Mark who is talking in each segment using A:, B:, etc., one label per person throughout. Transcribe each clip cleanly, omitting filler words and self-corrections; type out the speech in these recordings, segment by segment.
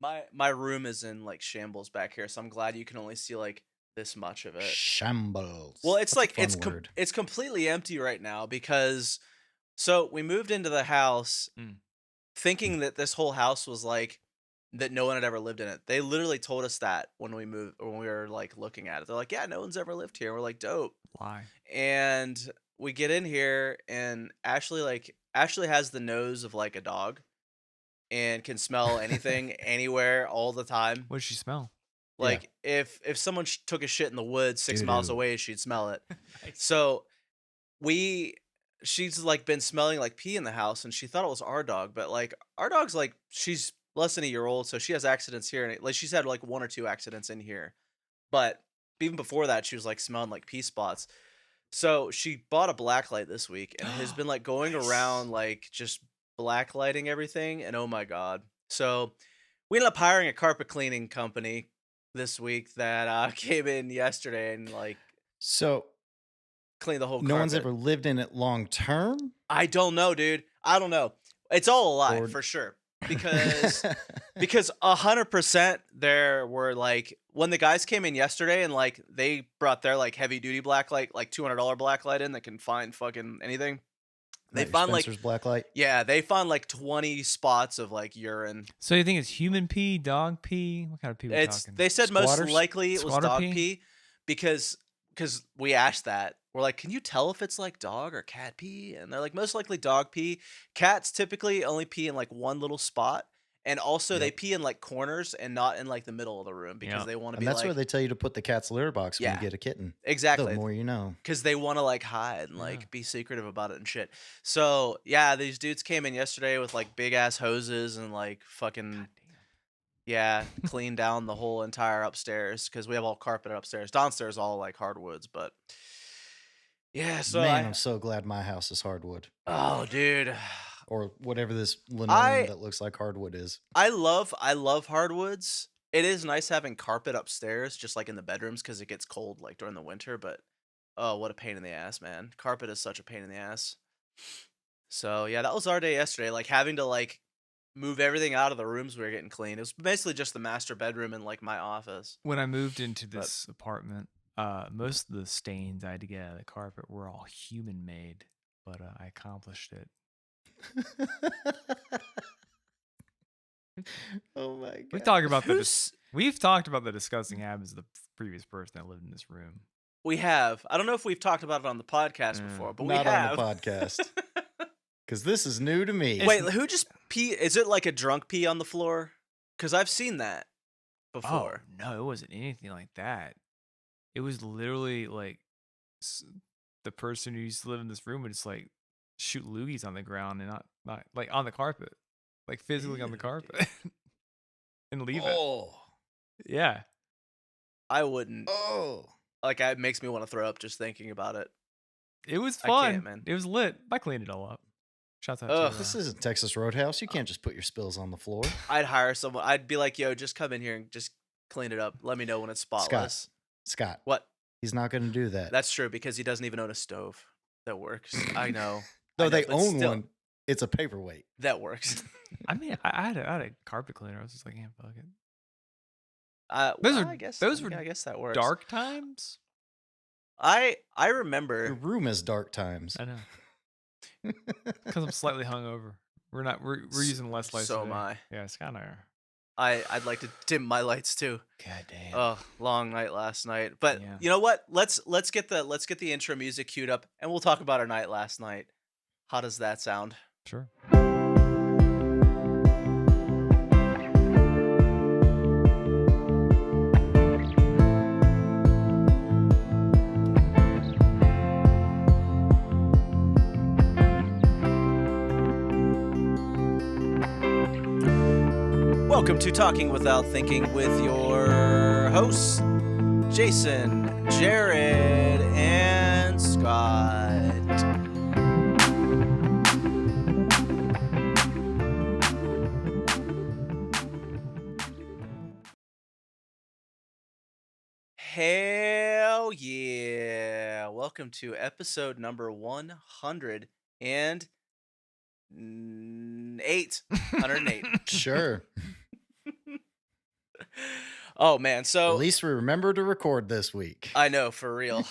A: My room is in like shambles back here, so I'm glad you can only see like this much of it. Well,
B: Shambles.
A: it's
B: That's a
A: like
B: fun word.
A: it's completely empty right now because so we moved into the house
C: Mm.
A: thinking that this whole house was like that no one had ever lived in it. They literally told us that when we moved or when we were like looking at it. They're like, "Yeah, no one's ever lived here." We're like, "Dope."
C: Why?
A: And we get in here and Ashley has the nose of like a dog and can smell anything anywhere all the time.
C: What does she smell?
B: Yeah.
A: Like if someone took a shit in the woods 6 miles
B: Doo-doo.
A: away, she'd smell it.
C: Nice.
A: So we she's like been smelling like pee in the house and she thought it was our dog, but like our dog's like she's less than a year old, so she has accidents here and like she's had like one or two accidents in here. But even before that, she was like smelling like pee spots. So she bought a black light this week and has been like going
C: Nice.
A: around like just black lighting everything and oh my god. So we ended up hiring a carpet cleaning company this week that came in yesterday and like
B: So
A: cleaned the whole
B: no one's
A: carpet.
B: ever lived in it long term?
A: I don't know, dude. I don't know. It's all a lie
B: Or-
A: for sure. Because 100% there were like when the guys came in yesterday and like they brought their like heavy duty black light, like $200 black light in that can find fucking anything. They
B: Not your
A: found like
B: Spencer's black light.
A: yeah, they found like 20 spots of like urine.
C: So you think it's human pee, dog pee? What kind of pee we
A: It's
C: talking?
A: they said most
B: Squatters?
A: likely it was
C: Squatter
A: dog
C: pee?
A: pee because we asked that. We're like, "Can you tell if it's like dog or cat pee?" And they're like, "Most likely dog pee. Cats typically only pee in like one little spot." And also they
B: Yep.
A: pee in like corners and not in like the middle of the room because
C: Yeah.
A: they want to
B: And
A: be
B: that's
A: like
B: where they tell you to put the cat's litter box when
A: Yeah.
B: you get a kitten.
A: exactly
B: The more you know.
A: because they want to like hide and like
C: Yeah.
A: be secretive about it and shit. So yeah, these dudes came in yesterday with like big ass hoses and like fucking
C: God damn.
A: yeah, clean down the whole entire upstairs because we have all carpet upstairs. Downstairs all like hardwoods, but yeah. So
B: Man, I'm so glad my house is hardwood.
A: oh dude,
B: Or whatever this linoleum
A: I
B: that looks like hardwood is.
A: I love hardwoods. It is nice having carpet upstairs, just like in the bedrooms, because it gets cold like during the winter. But oh, what a pain in the ass, man! Carpet is such a pain in the ass. So yeah, that was our day yesterday. Like having to like move everything out of the rooms we were getting clean. It was basically just the master bedroom and like my office.
C: When I moved into
A: But-
C: this apartment, most of the stains I had to get out of the carpet were all human made, but I accomplished it.
B: Oh my god.
C: We talk about the
A: Who's
C: we've talked about the disgusting habits of the previous person that lived in this room.
A: we have? I don't know if we've talked about it on the podcast
C: Yeah.
A: before, but
B: Not
A: we
B: on
A: have.
B: the podcast. Because this is new to me.
A: Wait, who just pee? Is it like a drunk pee on the floor? Because I've seen that before.
C: Oh no, it wasn't anything like that. It was literally like the person who used to live in this room would just like shoot loogies on the ground and not like on the carpet, like physically on the
A: Ew,
C: carpet, and leave it.
B: Oh.
C: Yeah,
A: I wouldn't.
B: Oh.
A: Like, it makes me want to throw up just thinking about it.
C: it was
A: I
C: fun.
A: can't, man.
C: It was lit. I cleaned it all up. Shouts out
A: Ugh.
C: to
B: This isn't Texas Roadhouse. You can't just put your spills on the floor.
A: I'd hire someone. I'd be like, yo, just come in here and just clean it up. Let me know when it's spotless.
B: Scott,
A: What?
B: he's not going to do that.
A: That's true because he doesn't even own a stove that works. I know.
B: Though
A: I know,
B: they
A: but
B: own
A: still,
B: one, it's a paperweight.
A: that works.
C: I mean, I had a carpet cleaner. I was just like, yeah, fuck it.
A: Those
C: are-
A: I guess
C: those
A: yeah,
C: were
A: I guess that works.
C: Dark times.
A: I
B: Your
A: remember.
B: room is dark times.
C: I know because I'm slightly hungover. We're using less lights.
A: So
C: today.
A: am I.
C: Yeah, it's kind of.
A: I'd like to dim my lights too.
C: God damn.
A: Oh, long night last night. But
C: Yeah.
A: you know what? Let's get the intro music queued up and we'll talk about our night last night. How does that sound?
C: Sure.
A: Welcome to Talking Without Thinking with your hosts, Jason, Jared, and Scott. Hell yeah. Welcome to episode number 108. 108.
B: Sure.
A: Oh man,
B: At
A: so
B: least we remember to record this week.
A: I know for real.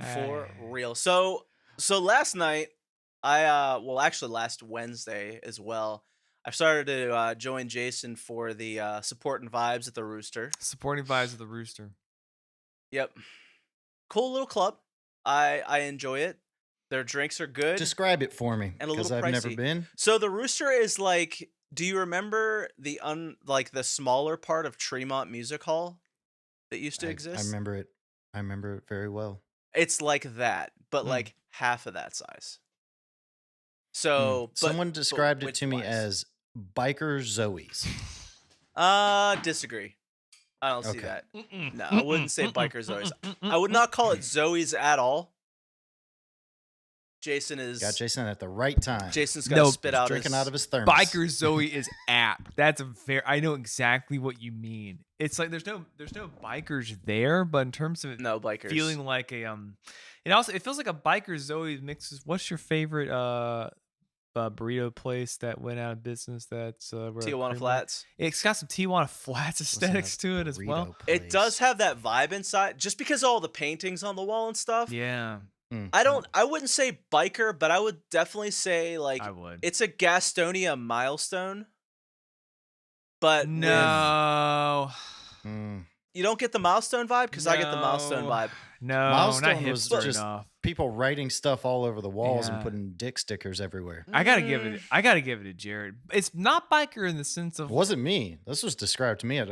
A: For real. So last night, well actually last Wednesday as well, I started to join Jason for the support and vibes at the Rooster.
C: Supporting vibes of the Rooster.
A: Yep. Cool little club. I enjoy it. Their drinks are good
B: Describe it for me,
A: and a
B: because
A: little
B: I've never
A: pricey.
B: been.
A: So the Rooster is like, do you remember the like the smaller part of Tremont Music Hall that used to
B: I
A: exist?
B: remember it. I remember it very well.
A: It's like that, but
C: Hmm.
A: like half of that size. So,
B: Someone described it to me
A: width-wise.
B: as biker Zoe's.
A: Disagree. I don't see
B: Okay.
A: that. No, I wouldn't say biker Zoe's. I would not call it Zoe's at all. Jason is
B: Got Jason at the right time.
A: Jason's got
C: No,
A: to spit
B: He's
A: out
B: drinking
A: his
B: out of his thermos.
C: Biker Zoe is app. That's a very. I know exactly what you mean. It's like there's no bikers there, but in terms of
A: no bikers.
C: feeling like a it feels like a biker Zoe mixes. What's your favorite burrito place that went out of business? That's where
A: Tijuana Flats.
C: It's got some Tijuana Flats
B: Wasn't
C: aesthetics
B: a
C: to it as well.
B: burrito
A: It does
B: place.
A: have that vibe inside, just because of all the paintings on the wall and stuff.
C: Yeah,
A: I wouldn't say biker, but I would definitely say like
C: I would.
A: it's a Gastonia milestone. But with,
C: No,
A: you don't get the milestone vibe because I get the milestone
C: No.
A: vibe.
C: no,
B: Milestone
C: not
B: was
C: hipster
B: just-
C: enough.
B: People writing stuff all over the walls and
C: Yeah.
B: putting dick stickers everywhere.
C: I gotta give it. I gotta give it to Jared. It's not biker in the sense
B: It
C: of
B: wasn't me. This was described to me at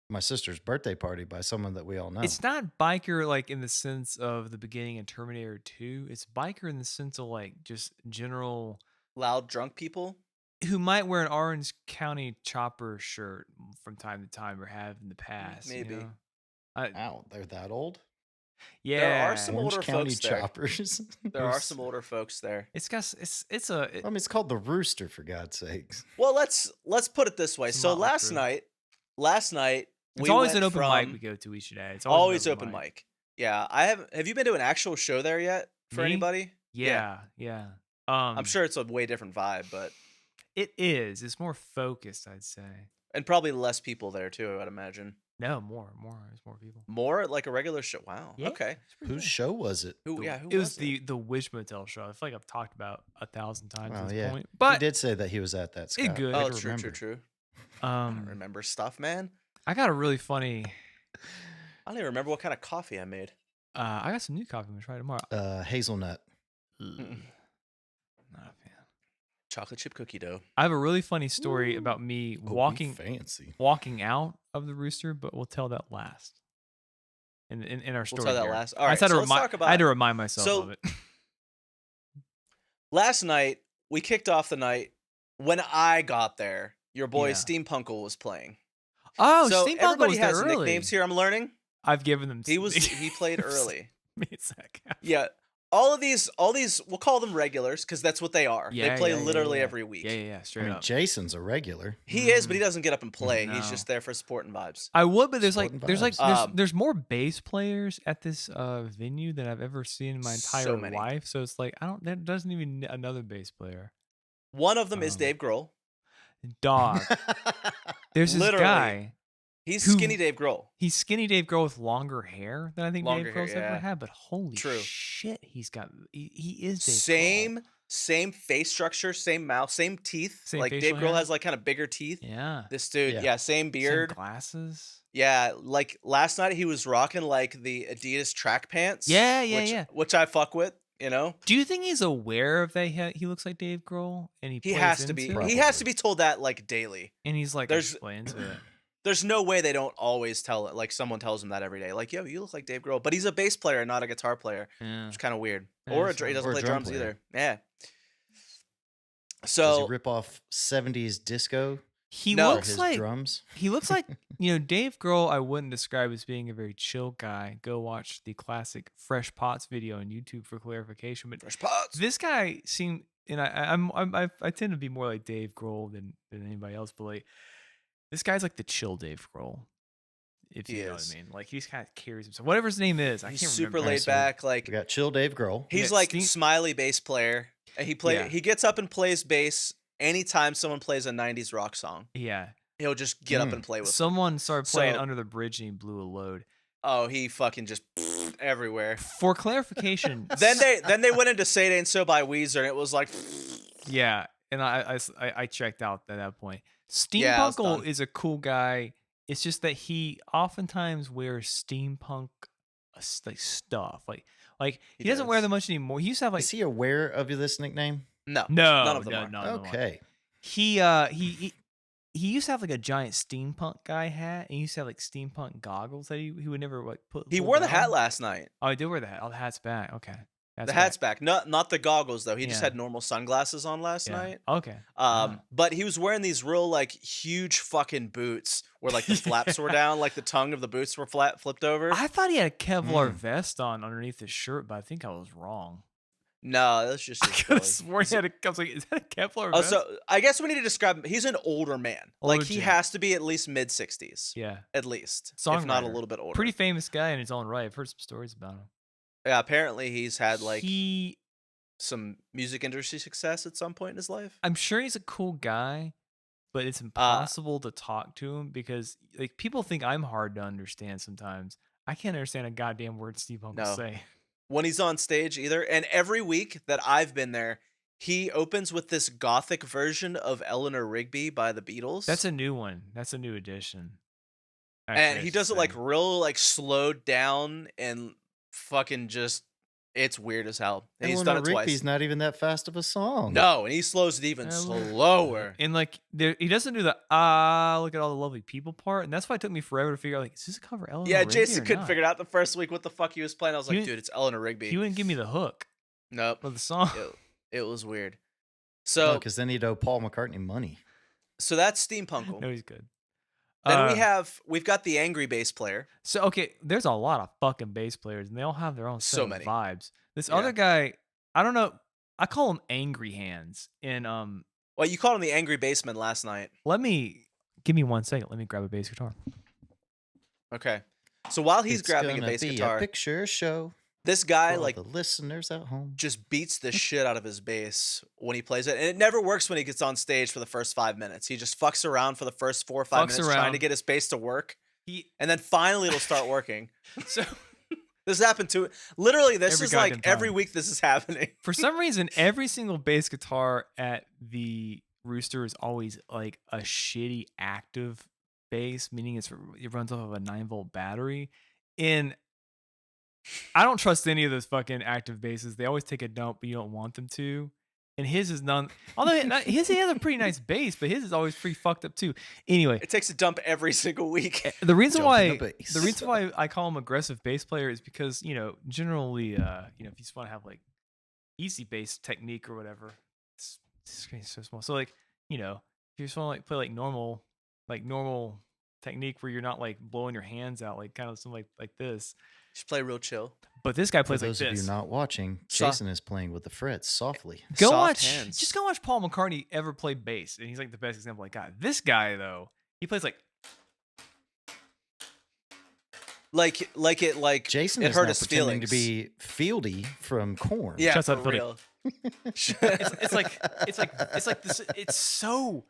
B: my sister's birthday party by someone that we all know.
C: It's not biker like in the sense of the beginning of Terminator 2. It's biker in the sense of like just general
A: Loud drunk people.
C: who might wear an Orange County Chopper shirt from time to time or have in the past.
A: Maybe.
C: You know?
B: Wow, they're that old?
C: Yeah.
A: There are some
B: Orange
A: older
B: County
A: folks there.
B: choppers.
A: There are some older folks there.
C: It's got it's a
B: I mean, it's called the Rooster, for God's sakes.
A: Well, let's put it this way.
C: It's
A: So
C: not
A: last
C: true.
A: night
C: it's
A: we
C: always
A: went
C: an open
A: from,
C: mic we go to each day. It's
A: always
C: an
A: open mic. Yeah, I have. Have you been to an actual show there yet? For
C: Me?
A: anybody?
C: Yeah.
A: I'm sure it's a way different vibe, but
C: it is. It's more focused, I'd say.
A: and probably less people there too. I'd imagine
C: No, more. There's more people.
A: more like a regular show. Wow.
C: Yeah,
A: Okay.
C: it's pretty
B: Whose
C: good.
B: show was it?
A: Who? Yeah. Who
C: It was
A: it?
C: the Wish Motel show. I feel like I've talked about 1,000 times
B: Oh,
C: at this
B: yeah.
C: point.
B: He
C: But
B: did say that he was at that. Scott.
C: good.
B: I
A: Oh,
B: do
A: true,
B: remember.
A: true. I don't
C: um,
A: remember stuff, man.
C: I got a really funny.
A: I don't even remember what kind of coffee I made.
C: I got some new coffee. I'm gonna try tomorrow.
B: Hazelnut.
A: Mm-mm.
C: Not a fan.
A: Chocolate chip cookie dough.
C: I have a really funny story about me
B: Oh, fancy.
C: walking out of the Rooster, but we'll tell that last. In our
A: We'll
C: story.
A: tell that
C: here.
A: last. All
C: I
A: right.
C: just had
A: So
C: to
A: let's
C: remind.
A: talk about.
C: I had to remind myself
A: So-
C: of it.
A: Last night we kicked off the night. When I got there, your boy
C: Yeah.
A: Steampunkle was playing.
C: Oh,
A: So
C: Steampunk
A: everybody
C: was there
A: has
C: early.
A: nicknames here. I'm learning.
C: I've given them.
A: He played early.
C: Me a sec.
A: Yeah. All these, we'll call them regulars because that's what they are.
C: Yeah,
A: they play
C: yeah, yeah,
A: literally
C: yeah.
A: every week.
C: Yeah,
B: I
C: straight
B: mean,
C: up.
B: Jason's a regular.
A: He is, but he doesn't get up and play. He's
C: No.
A: just there for support and vibes.
C: I would, but there's
B: Sporting
C: like
B: vibes.
C: there's more bass players at this venue than I've ever seen in my
A: So
C: entire
A: many.
C: life. So it's like there doesn't even another bass player.
A: One of them is
C: Um,
A: Dave Grohl.
C: Dog. There's this
A: Literally.
C: guy.
A: He's
C: who-
A: skinny Dave Grohl.
C: He's skinny Dave Grohl with longer hair than I think
A: Longer
C: Dave
A: hair,
C: Grohl's ever
A: yeah.
C: had. But holy
A: True.
C: shit, he is Dave Grohl.
A: Same face structure, same mouth, same teeth.
C: Same
A: like
C: facial
A: Dave Grohl
C: hair?
A: has like kind of bigger teeth.
C: Yeah.
A: This dude,
B: Yeah.
A: yeah, same
C: Same
A: beard.
C: glasses.
A: Yeah, like last night he was rocking like the Adidas track pants.
C: Yeah.
A: Which I fuck with, you know.
C: Do you think he's aware of that he looks like Dave Grohl and
A: He
C: plays
A: has to be.
C: into it?
A: He has to be told that like daily.
C: And he's like,
A: There's-
C: I play into it.
A: There's no way they don't always tell it. Like someone tells him that every day. Like, yo, you look like Dave Grohl, but he's a bass player, not a guitar player.
C: Yeah.
A: It's kind of weird.
C: Yeah,
A: Or
C: it's
A: he doesn't
B: Or a
A: play
B: drum
A: drums
B: player.
A: either. Yeah.
B: Does
A: So
B: he rip off 70s disco
C: He
A: No.
B: for
C: looks
B: his
C: like
B: drums?
C: he looks like Dave Grohl. I wouldn't describe as being a very chill guy. Go watch the classic Fresh Pots video on YouTube for clarification. But
A: Fresh Pots.
C: this guy seemed, and I tend to be more like Dave Grohl than anybody else. But like this guy's like the chill Dave Grohl, if
A: He
C: you know
A: is.
C: what I mean. Like he's kind of carries himself. Whatever his name is, I
A: He's
C: can't
A: super
C: remember.
A: laid back. Like
B: We got Chill Dave Grohl.
A: he's
C: Yeah,
A: like
C: Steve-
A: smiley bass player. And he
C: Yeah.
A: gets up and plays bass anytime someone plays a 90s rock song.
C: Yeah.
A: he'll just get up and play with them.
C: Someone started playing
A: So,
C: Under the Bridge and he blew a load.
A: oh, he fucking just everywhere.
C: For clarification,
A: Then they went into Say It Ain't So by Weezer, and it was like,
C: yeah, and I checked out at that point.
A: yeah, I was
C: Steampunkle
A: done.
C: is a cool guy. It's just that he oftentimes wears steampunk like stuff. Like he doesn't wear
A: does.
C: them much anymore. He used to have like
B: Is he aware of this nickname?
A: No,
C: no,
A: none of them
C: no,
A: are.
C: no, no.
B: Okay.
C: He used to have like a giant steampunk guy hat, and he used to have like steampunk goggles that he would never like put.
A: He
C: pull
A: wore the hat
C: down.
A: last night.
C: Oh, he did wear the hat. Oh, the hat's back. Okay,
A: The hat's back. Not the goggles though. He just
C: Yeah.
A: had normal sunglasses on last
C: Yeah.
A: night.
C: Okay.
A: But he was wearing these real like huge fucking boots where like the flaps were down, like the tongue of the boots were flipped over.
C: I thought he had a Kevlar vest on underneath his shirt, but I think I was wrong.
A: No, that's just
C: I
A: his
C: could have
A: Billy.
C: sworn he had a. I was like, is that a Kevlar
A: Oh,
C: vest?
A: so I guess we need to describe him. He's an older man. Like he
C: Older.
A: has to be at least mid 60s.
C: Yeah.
A: At least, if not a
C: Songwriter.
A: little bit older.
C: Pretty famous guy in his own right. I've heard some stories about him.
A: Yeah, apparently he's had like
C: He,
A: some music industry success at some point in his life.
C: I'm sure he's a cool guy, but it's impossible to talk to him because like people think I'm hard to understand sometimes. I can't understand a goddamn word Steve Uncle
A: No.
C: say.
A: When he's on stage either. And every week that I've been there, he opens with this gothic version of Eleanor Rigby by the Beatles.
C: That's a new one. That's a new addition.
A: and
C: Actually, I
A: he
C: should
A: does it like
C: say.
A: real like slowed down and fucking just it's weird as hell. And he's done
B: Eleanor
A: it
B: Rigby's
A: twice.
B: not even that fast of a song.
A: No, and he slows it even slower.
C: And like he doesn't do the look at all the lovely people part, and that's why it took me forever to figure out like is this a cover Eleanor
A: Yeah,
C: Rigby
A: Jason
C: or
A: couldn't
C: not?
A: figure it out the first week what the fuck he was playing. I was like,
C: He-
A: dude, it's Eleanor Rigby.
C: He wouldn't give me the hook
A: Nope.
C: of the song.
A: It was weird. So
B: because then he'd owe Paul McCartney money.
A: so that's Steampunkle.
C: No, he's good.
A: Then we've got the angry bass player.
C: So okay, there's a lot of fucking bass players, and they all have their own set
A: So
C: of
A: many.
C: vibes. This
A: Yeah.
C: other guy, I don't know. I call him Angry Hands, and
A: Well, you called him the angry bassman last night.
C: give me 1 second. Let me grab a bass guitar.
A: Okay. So while he's
B: It's
A: grabbing a
B: gonna
A: bass
B: be
A: guitar,
B: a picture show
A: this guy
B: for all
A: like
B: the listeners at home.
A: just beats the shit out of his bass when he plays it. And it never works when he gets on stage for the first 5 minutes. He just fucks around for the first 4 or 5
C: Fucks
A: minutes trying to
C: around.
A: get his bass to work.
C: He
A: And then finally it'll start working.
C: so
A: This happened to literally this
C: Every
A: is like
C: goddamn
A: every
C: time.
A: week this is happening.
C: for some reason, every single bass guitar at the Rooster is always like a shitty active bass, meaning it runs off of a 9-volt battery. And I don't trust any of those fucking active basses. They always take a dump, but you don't want them to. And his is none. Although he has a pretty nice bass, but his is always pretty fucked up too. Anyway,
A: It takes a dump every single week.
C: the reason
B: Jump in
C: why
B: the
C: the
B: bass.
C: reason why I call him aggressive bass player is because generally if you just want to have like easy bass technique or whatever, it's screen's so small. So like if you just want to like play like normal technique where you're not like blowing your hands out like kind of something like this.
A: Just play real chill.
C: But this guy
B: For
C: plays like
B: those of
C: this.
B: you not watching,
A: So-
B: Jason is playing with the frets softly.
C: Go
A: Soft
C: watch.
A: hands.
C: Just go watch Paul McCartney ever play bass, and he's like the best example I got. This guy though, he plays like
B: Jason
A: it
B: is
A: hurt
B: now
A: his
B: pretending
A: feelings.
B: to be Fieldy from Korn.
A: Yeah,
C: Shuts
A: for
C: up, buddy.
A: real.
C: it's like this. It's so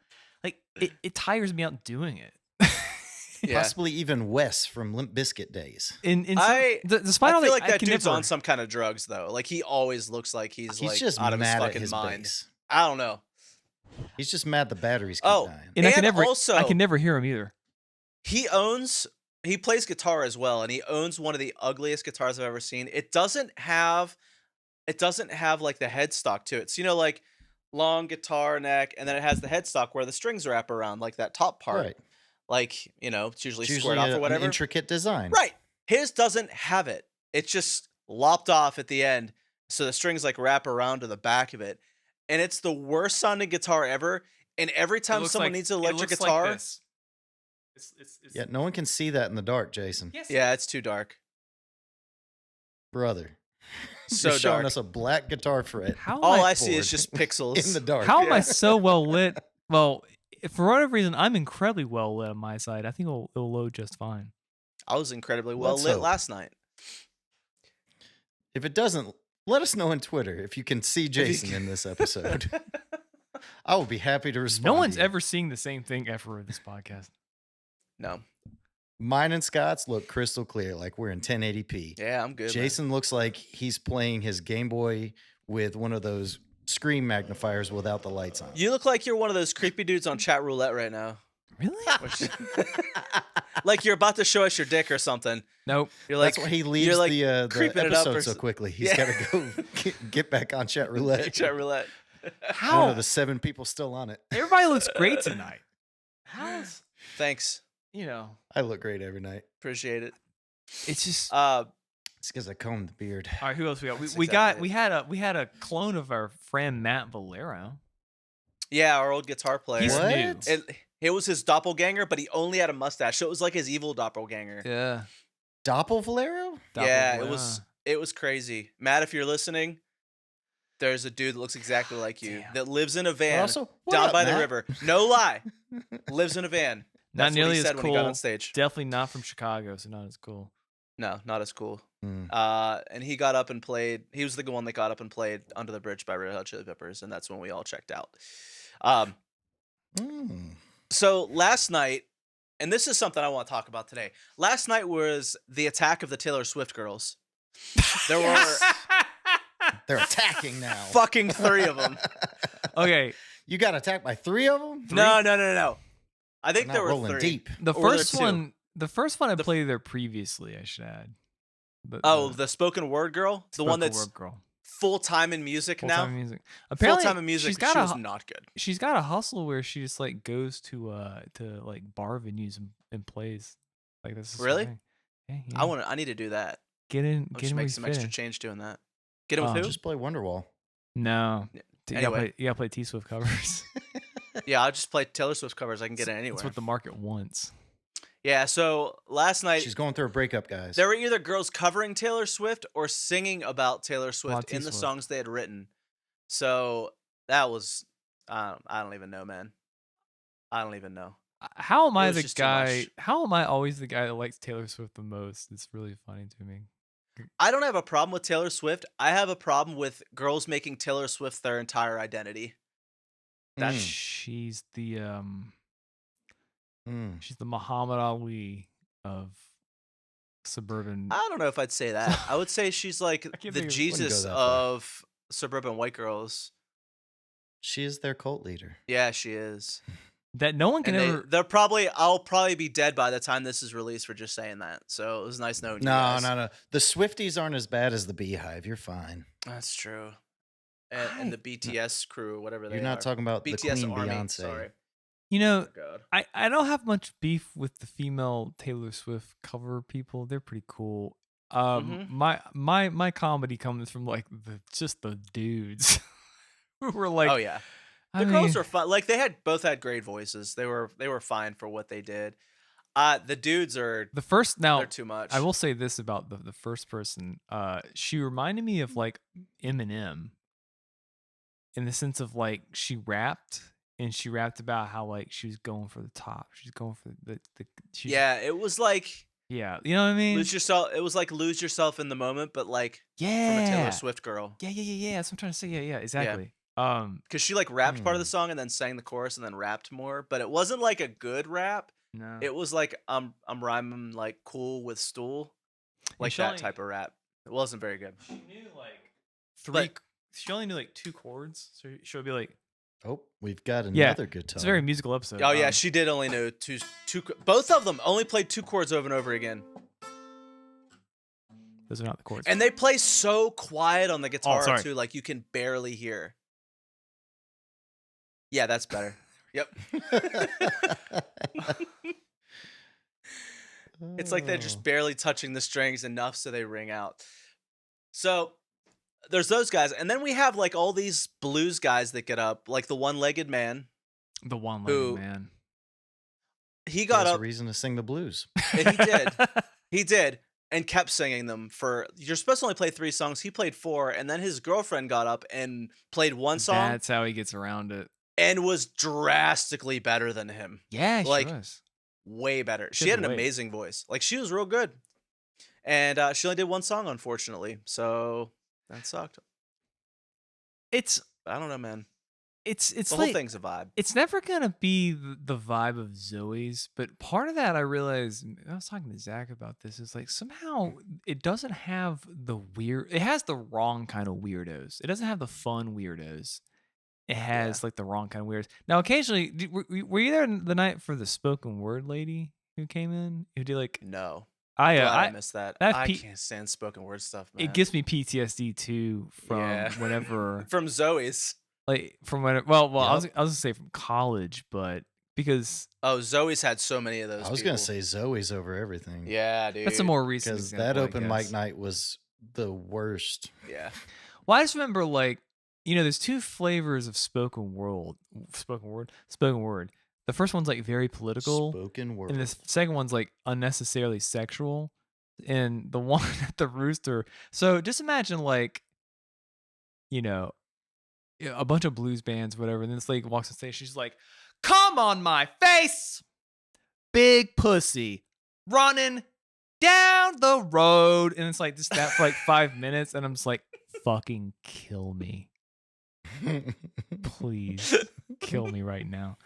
C: like it tires me out doing it.
A: Yeah.
B: Possibly even Wes from Limp Bizkit days.
C: Despite
A: I
C: all
A: feel
C: that,
A: like that
C: can
A: dude's
C: never,
A: on some kind of drugs though. Like he always looks like he's like
B: just
A: out of his
B: mad at
A: fucking
B: his
A: mind.
B: bass.
A: I don't know.
B: He's just mad the batteries keep
A: Oh,
B: dying.
C: and I can
A: And
C: never
A: also-
C: I can never hear him either.
A: He plays guitar as well, and he owns one of the ugliest guitars I've ever seen. It doesn't have like the headstock to it. So like long guitar neck, and then it has the headstock where the strings wrap around, like that top part.
B: Right.
A: Like, it's usually
B: It's
A: squared off or
B: an
A: whatever.
B: intricate design.
A: Right. His doesn't have it. It's just lopped off at the end. So the strings like wrap around to the back of it. And it's the worst sounding guitar ever. And every time someone needs an electric guitar,
C: It's
B: Yeah, no one can see that in the dark, Jason.
C: yes.
A: yeah, it's too dark.
B: Brother.
A: So
B: You're showing
A: dark.
B: us a black guitar fret
C: How
A: All
C: am
A: I see is
B: bored.
A: just pixels.
B: in the dark.
C: How am I
A: Yeah.
C: so well lit? Well, for whatever reason, I'm incredibly well lit on my side. I think it'll load just fine.
A: I was incredibly well
B: Let's
A: lit
B: hope.
A: last night.
B: If it doesn't, let us know on Twitter if you can see Jason in this episode. I will be happy to respond.
C: No
B: to
C: one's
B: you.
C: ever seeing the same thing ever in this podcast.
A: No.
B: Mine and Scott's look crystal clear, like we're in 1080p.
A: Yeah, I'm good. Man.
B: Jason looks like he's playing his Game Boy with one of those screen magnifiers without the lights on.
A: You look like you're one of those creepy dudes on chat roulette right now.
C: Really?
A: Like you're about to show us your dick or something.
C: Nope.
A: You're like,
B: That's why he leaves
A: like
B: the
A: creeping it up
B: episode
A: or
B: so
A: s-
B: quickly. He's
A: Yeah.
B: got to go get back on chat roulette.
A: chat roulette.
B: One
C: How?
B: of the 7 people still on it.
C: Everybody looks great tonight. How's,
A: Thanks.
B: I look great every night.
A: Appreciate it.
C: it's just.
B: It's because I combed the beard.
C: All right, who else we got?
A: That's
C: We got
A: exactly
C: we had a clone of our friend Matt Valero.
A: Yeah, our old guitar player.
C: He's
B: What?
C: new.
A: It was his doppelganger, but he only had a mustache, so it was like his evil doppelganger.
C: Yeah.
B: Doppelvalero?
A: Yeah, it was crazy. Matt, if you're listening, there's a dude that looks exactly like you
C: Damn.
A: that lives in a van
B: Also, what
A: down
B: up,
A: by the
B: Matt?
A: river. No lie, lives in a van.
C: Not
A: That's
C: nearly
A: what he
C: as
A: said when he got
C: cool.
A: on stage.
C: Definitely not from Chicago, so not as cool.
A: No, not as cool.
B: Mm.
A: And he got up and played. He was the one that got up and played "Under the Bridge" by Red Hot Chili Peppers, and that's when we all checked out.
B: Mm.
A: So last night, and this is something I want to talk about today. Last night was the attack of the Taylor Swift girls. There were
B: They're attacking now.
A: fucking 3 of them.
C: Okay,
B: You got attacked by 3 of them?
A: No. I think
B: Not
A: there were
B: rolling
A: 3.
B: deep.
C: the
A: Or were there
C: first
A: 2?
C: one, I played there previously. I should add. But
A: Oh, the spoken word girl, the one
C: spoken
A: that's
C: word girl.
A: full time in music
C: Full-time
A: now.
C: music.
A: Full
C: Apparently,
A: time in music.
C: She's got
A: she
C: a
A: was not good.
C: she's got a hustle where she just like goes to like bar venues and plays. Like this is
A: Really?
C: Yeah,
A: I need to do that.
C: get in.
A: I'll
C: Get
A: just
C: in where
A: make
C: you
A: some
C: fit
A: extra
C: in.
A: change doing that. Get him with
C: Oh,
A: who?
B: Just play Wonderwall.
C: No.
A: Yeah.
C: You
A: Anyway.
C: gotta play T Swift covers.
A: Yeah, I'll just play Taylor Swift covers. I can get it anywhere.
C: That's what the market wants.
A: Yeah, so last night
B: She's going through a breakup, guys.
A: there were either girls covering Taylor Swift or singing about Taylor Swift in the
C: T-Swift.
A: songs they had written. So that was I don't even know, man. I don't even know.
C: How am
A: It
C: I
A: was
C: the
A: just too
C: guy?
A: much.
C: How am I always the guy that likes Taylor Swift the most? It's really funny to me.
A: I don't have a problem with Taylor Swift. I have a problem with girls making Taylor Swift their entire identity.
B: Mm.
C: She's the
B: Mm.
C: she's the Muhammad Ali of suburban.
A: I don't know if I'd say that. I would say she's like
C: can't
A: the
C: think of-
A: Jesus
B: that far.
A: of suburban white girls.
B: She is their cult leader.
A: Yeah, she is.
C: That no one can
A: And
C: ever.
A: I'll probably be dead by the time this is released for just saying that. So it was nice knowing you
B: No,
A: guys.
B: no. The Swifties aren't as bad as the Beehive. You're fine.
A: That's true. And the BTS crew, whatever they
B: You're not
A: are.
B: talking about
A: BTS
B: the Queen
A: Army.
B: Beyonce.
A: Sorry.
C: You know,
A: God.
C: I don't have much beef with the female Taylor Swift cover people. They're pretty cool.
A: Mhm.
C: My comedy comes from like just the dudes who were like,
A: Oh yeah. The girls were fun. Like they both had great voices. They were fine for what they did. The dudes are
C: the first. Now
A: they're too much.
C: I will say this about the first person. She reminded me of like Eminem in the sense of like she rapped about how like she was going for the top. She's going for she's,
A: Yeah, it was like
C: yeah. You know what I mean?
A: lose yourself. It was like lose yourself in the moment, but like from a Taylor
C: Yeah.
A: Swift girl.
C: Yeah. That's what I'm trying to say. Yeah, exactly.
A: Because she like rapped part of the
B: Hmm.
A: song and then sang the chorus and then rapped more, but it wasn't like a good rap.
C: No.
A: It was like I'm rhyming like cool with stool, like
C: she
A: that
C: only-
A: type of rap. It wasn't very good.
C: She knew like
A: But-
C: She only knew like 2 chords, so she would be like,
B: Oh, we've got
C: Yeah,
B: another guitar.
C: it's a very musical episode.
A: Oh yeah, she did only know two. Both of them only played 2 chords over and over again,
C: Those are not the chords.
A: and they play so quiet on the guitar
C: sorry.
A: too, like you can barely hear. Yeah, that's better. Yep. It's like they're just barely touching the strings enough so they ring out. So there's those guys, and then we have like all these blues guys that get up, like the one-legged man.
C: The one-legged
A: Who-
C: man.
A: He
B: He
A: got
B: has
A: up,
B: a reason to sing the blues.
A: and he did, and kept singing them for. You're supposed to only play 3 songs. He played 4, and then his girlfriend got up and played 1 song,
C: That's how he gets around it.
A: and was drastically better than him.
C: Yeah,
A: Like,
C: she was.
A: Way better.
C: She
A: She
C: has
A: had an
C: a way.
A: amazing voice. Like she was real good, and she only did 1 song, unfortunately. So that sucked.
C: It's
A: I don't know, man.
C: it's
A: The whole
C: like
A: thing's a vibe.
C: it's never gonna be the vibe of Zoe's, but part of that I realized I was talking to Zach about this is like somehow it doesn't have the weird. It has the wrong kind of weirdos. It doesn't have the fun weirdos. It
A: Yeah.
C: has like the wrong kind of weirdos. Now, occasionally, were you there the night for the spoken word lady who came in? Who did like
A: No.
C: I
A: Glad I
C: I
A: missed that.
C: that
A: I
C: P-
A: can't stand spoken word stuff,
C: it
A: man.
C: gives me PTSD too
A: Yeah.
C: from whenever
A: From Zoe's.
C: like from when well I was
B: Yep.
C: I was gonna say from college, but because
A: Oh, Zoe's had so many of those
B: I was
A: people.
B: gonna say Zoe's over everything.
A: Yeah, dude.
C: that's a more recent
B: Because
C: example.
B: that
C: I
B: open mic
C: guess.
B: night was the worst.
A: Yeah.
C: Well, I just remember like there's two flavors of spoken word. The first one's like very political,
B: Spoken word.
C: and the second one's like unnecessarily sexual. And the one at the Rooster. So just imagine like you know a bunch of blues bands, whatever. And then this lady walks on stage. She's like, "Come on my face, big pussy, running down the road." And it's like just that for like 5 minutes, and I'm just like, "Fucking kill me, please, kill me right now."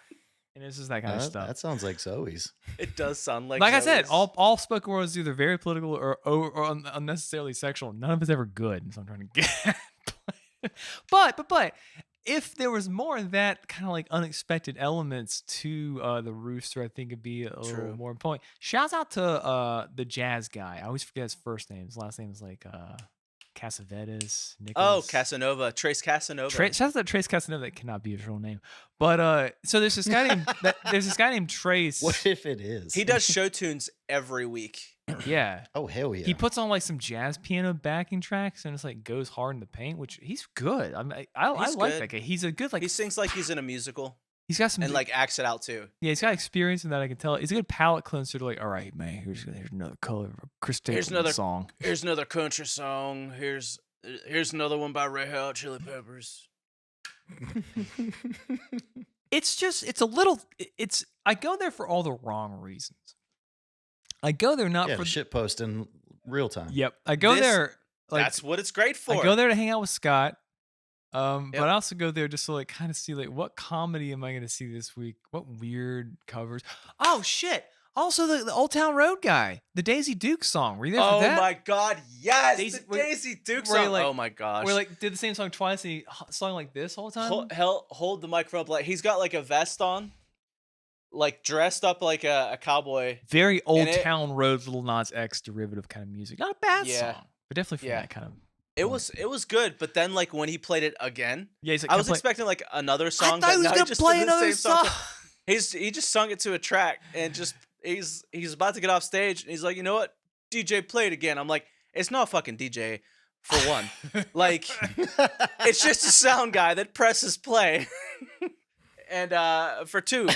C: And it's just that kind of stuff.
B: That sounds like Zoe's.
A: It does sound like
C: Like I said,
A: Zoe's.
C: all spoken word is either very political or unnecessarily sexual. None of it's ever good. So I'm trying to get. but if there was more of that kind of like unexpected elements to the Rooster, I think it'd be a little
A: True.
C: more important. Shouts out to the jazz guy. I always forget his first name. His last name is like Casavetes.
A: Oh,
C: Nicholas.
A: Casanova. Trace Casanova.
C: Shouts out to Trace Casanova. That cannot be his real name. But so there's this guy named Trace.
B: What if it is?
A: He does show tunes every week.
C: Yeah.
B: Oh hell yeah!
C: He puts on like some jazz piano backing tracks and it's like goes hard in the paint, which he's good. I mean, I
A: He's
C: like
A: good.
C: that guy. He's a good like
A: He sings like he's in a musical
C: he's got some
A: and like acts it out too.
C: yeah, he's got experience in that I can tell. He's a good palate cleanser to like, all right, man, here's another color of a Chris
A: Here's
C: Stapleton
A: another-
C: song.
A: Here's another country song. Here's another one by Red Hot Chili Peppers.
C: I go there for all the wrong reasons. I go there not
B: Yeah,
C: for
B: the shit post in real time.
C: Yep. I go
A: This-
C: there like
A: That's what it's great for.
C: I go there to hang out with Scott. But
A: Yep.
C: I also go there just to like kind of see like what comedy am I going to see this week? What weird covers? Oh shit! Also the Old Town Road guy, the Daisy Duke song. Were you there for
A: Oh
C: that?
A: my god, yes!
C: Daisy-
A: the Daisy Duke
C: where he,
A: song.
C: like-
A: Oh my gosh.
C: We like did the same song twice and he sung like this whole time.
A: Hold the microphone up. Like he's got like a vest on, like dressed up like a cowboy.
C: Very Old
A: it-
C: Town Road, Little Nas X derivative kind of music. Not a bad
A: Yeah.
C: song, but definitely from
A: Yeah.
C: that kind of.
A: It was good, but then like when he played it again,
C: Yeah, he's like,
A: I was
C: "Can I play-"
A: expecting like another
C: I
A: song.
C: thought
A: but
C: he was
A: no,
C: gonna
A: just
C: play
A: did the
C: another
A: same
C: song.
A: He just sung it to a track and just he's about to get off stage and he's like, you know what, DJ, play it again. I'm like, it's not fucking DJ for one. Like it's just a sound guy that presses play. And for two,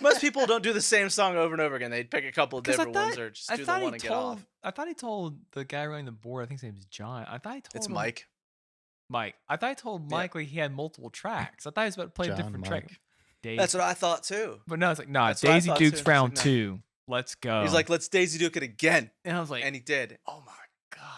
A: most people don't do the same song over and over again. They pick a couple of
C: 'Cause
A: different ones or just do the one and get off.
C: I thought he told the guy running the board. I think his name is John. I thought he told
A: It's
C: him-
A: Mike.
C: Mike. I thought he told
A: Yeah.
C: Mike like he had multiple tracks. I thought he was about to play a
B: John,
C: different track.
B: Mike.
C: Daisy.
A: That's what I thought too.
C: But no, it's like, nah,
A: That's what I
C: Daisy
A: thought
C: Duke's
A: too.
C: round
A: It's like,
C: 2. Let's go.
A: He's like, let's Daisy Duke it again.
C: and I was like,
A: And he did.
C: oh my god.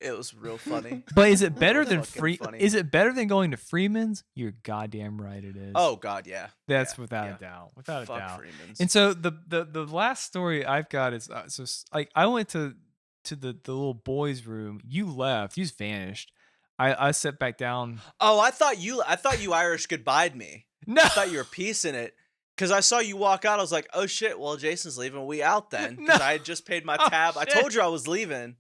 A: It was real funny.
C: But is it better
A: was
C: than
A: fucking funny.
C: Is it better than going to Freeman's? You're goddamn right it is.
A: Oh God, yeah.
C: that's
A: yeah,
C: without
A: yeah.
C: a doubt. Without
A: Fuck
C: a doubt.
A: Freeman's.
C: And so the last story I've got is like I went to the little boys' room. You left. You just vanished. I sat back down.
A: Oh, I thought you Irish goodbyed me.
C: No,
A: I thought you were piecing it. Cause I saw you walk out. I was like, oh shit. Well, Jason's leaving. We out then. Cause
C: No.
A: I had just paid my
C: Oh,
A: tab. I
C: shit.
A: told you I was leaving.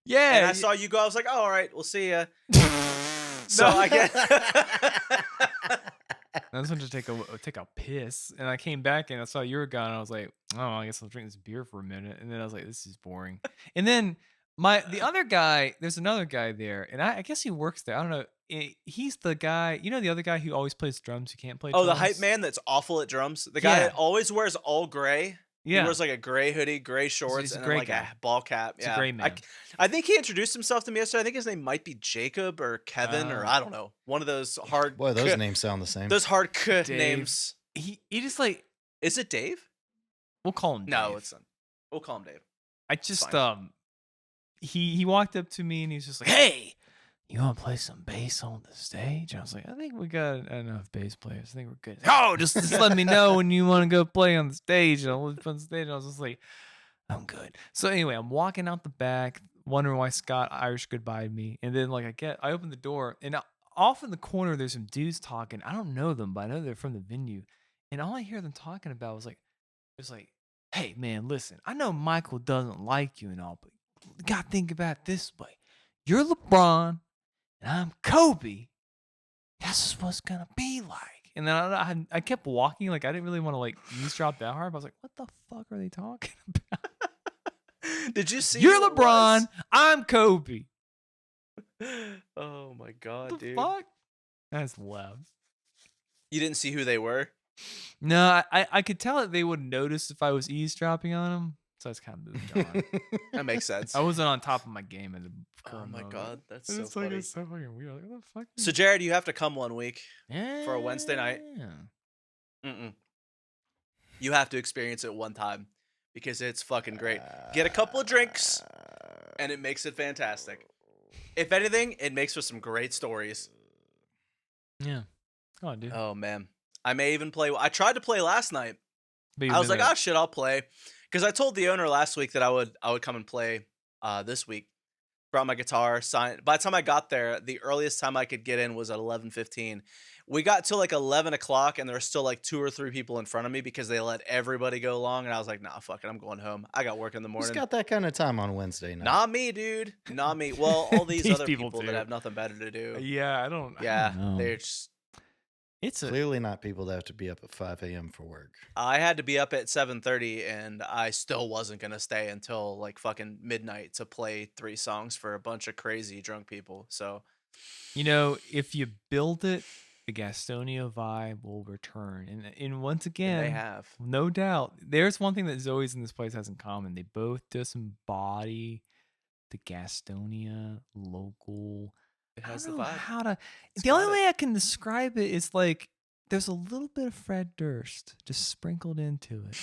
C: yeah.
A: And I saw you go. I was like, oh, all right. We'll see ya. So
C: No.
A: I guess.
C: I just wanted to take a piss, and I came back and I saw you were gone. And I was like, oh, I guess I'll drink this beer for a minute. And then I was like, this is boring. And then the other guy, there's another guy there, and I guess he works there. I don't know. He's the guy, the other guy who always plays drums, who can't play.
A: Oh,
C: drums?
A: the hype man that's awful at drums. The guy
C: Yeah.
A: that always wears all gray.
C: Yeah,
A: He wears like a gray hoodie, gray shorts,
C: he's a
A: and
C: gray
A: then, like
C: guy.
A: a ball cap.
C: He's a
A: Yeah,
C: gray man.
A: I think he introduced himself to me yesterday. I think his name might be Jacob or Kevin or I don't know. One of those hard.
B: Boy, those names sound the same.
A: Those hard
C: Dave.
A: names.
C: he just like
A: Is it Dave?
C: we'll call him.
A: No,
C: Dave.
A: it's not. We'll call him Dave.
C: I just
A: fine.
C: he walked up to me and he's just like, "Hey, you want to play some bass on the stage? I was like, I think we got enough bass players. I think we're good. Oh, just let me know when you want to go play on the stage. And I was on the stage. And I was just like, I'm good. So anyway, I'm walking out the back, wondering why Scott Irish goodbye'd me. And then like I open the door, and off in the corner there's some dudes talking. I don't know them, but I know they're from the venue. And all I hear them talking about was like, hey man, listen, I know Michael doesn't like you and all, but you gotta think about it this way. You're LeBron and I'm Kobe. That's just what's gonna be like. And then I kept walking, like I didn't really want to like eavesdrop that hard. But I was like, what the fuck are they talking about?
A: Did you see
C: You're
A: who it
C: LeBron,
A: was?
C: I'm Kobe.
A: Oh my god,
C: What the
A: dude.
C: fuck? That's loud.
A: You didn't see who they were?
C: No, I could tell that they would notice if I was eavesdropping on them, so I just kind of moved on.
A: That makes sense.
C: I wasn't on top of my game at the
A: Oh
C: current
A: my
C: moment.
A: god, that's
C: And
A: so
C: it's like
A: funny.
C: it's so fucking weird. Like, what the fuck?
A: So Jared, you have to come one week for a Wednesday night.
C: Yeah.
A: You have to experience it one time because it's fucking great. Get a couple of drinks, and it makes it fantastic. If anything, it makes for some great stories.
C: Yeah. Go on, dude.
A: Oh man, I may even play. I tried to play last night.
C: But you've
A: I was
C: been
A: like,
C: there-
A: oh shit, I'll play, because I told the owner last week that I would come and play this week. Brought my guitar, signed. By the time I got there, the earliest time I could get in was at 11:15. We got till like 11 o'clock, and there were still like 2 or 3 people in front of me because they let everybody go long. And I was like, nah, fuck it, I'm going home. I got work in the
B: Who's
A: morning.
B: got that kind of time on Wednesday night?
A: Not me, dude. Not me. Well, all these,
C: These
A: other
C: people
A: people
C: do.
A: that have nothing better to do.
C: Yeah, I don't
A: Yeah,
C: know.
A: they're just.
C: It's a
B: Clearly not people that have to be up at 5 a.m. for work.
A: I had to be up at 7:30, and I still wasn't gonna stay until like fucking midnight to play 3 songs for a bunch of crazy drunk people. So
C: if you build it, the Gastonia vibe will return. And once
A: and
C: again,
A: they have.
C: no doubt, there's one thing that Zoe's in this place has in common. They both disembody the Gastonia local.
A: It
C: I
A: has
C: don't
A: the
C: know
A: vibe.
C: how to.
A: It's
C: The only
A: got it.
C: way I can describe it is like there's a little bit of Fred Durst just sprinkled into it.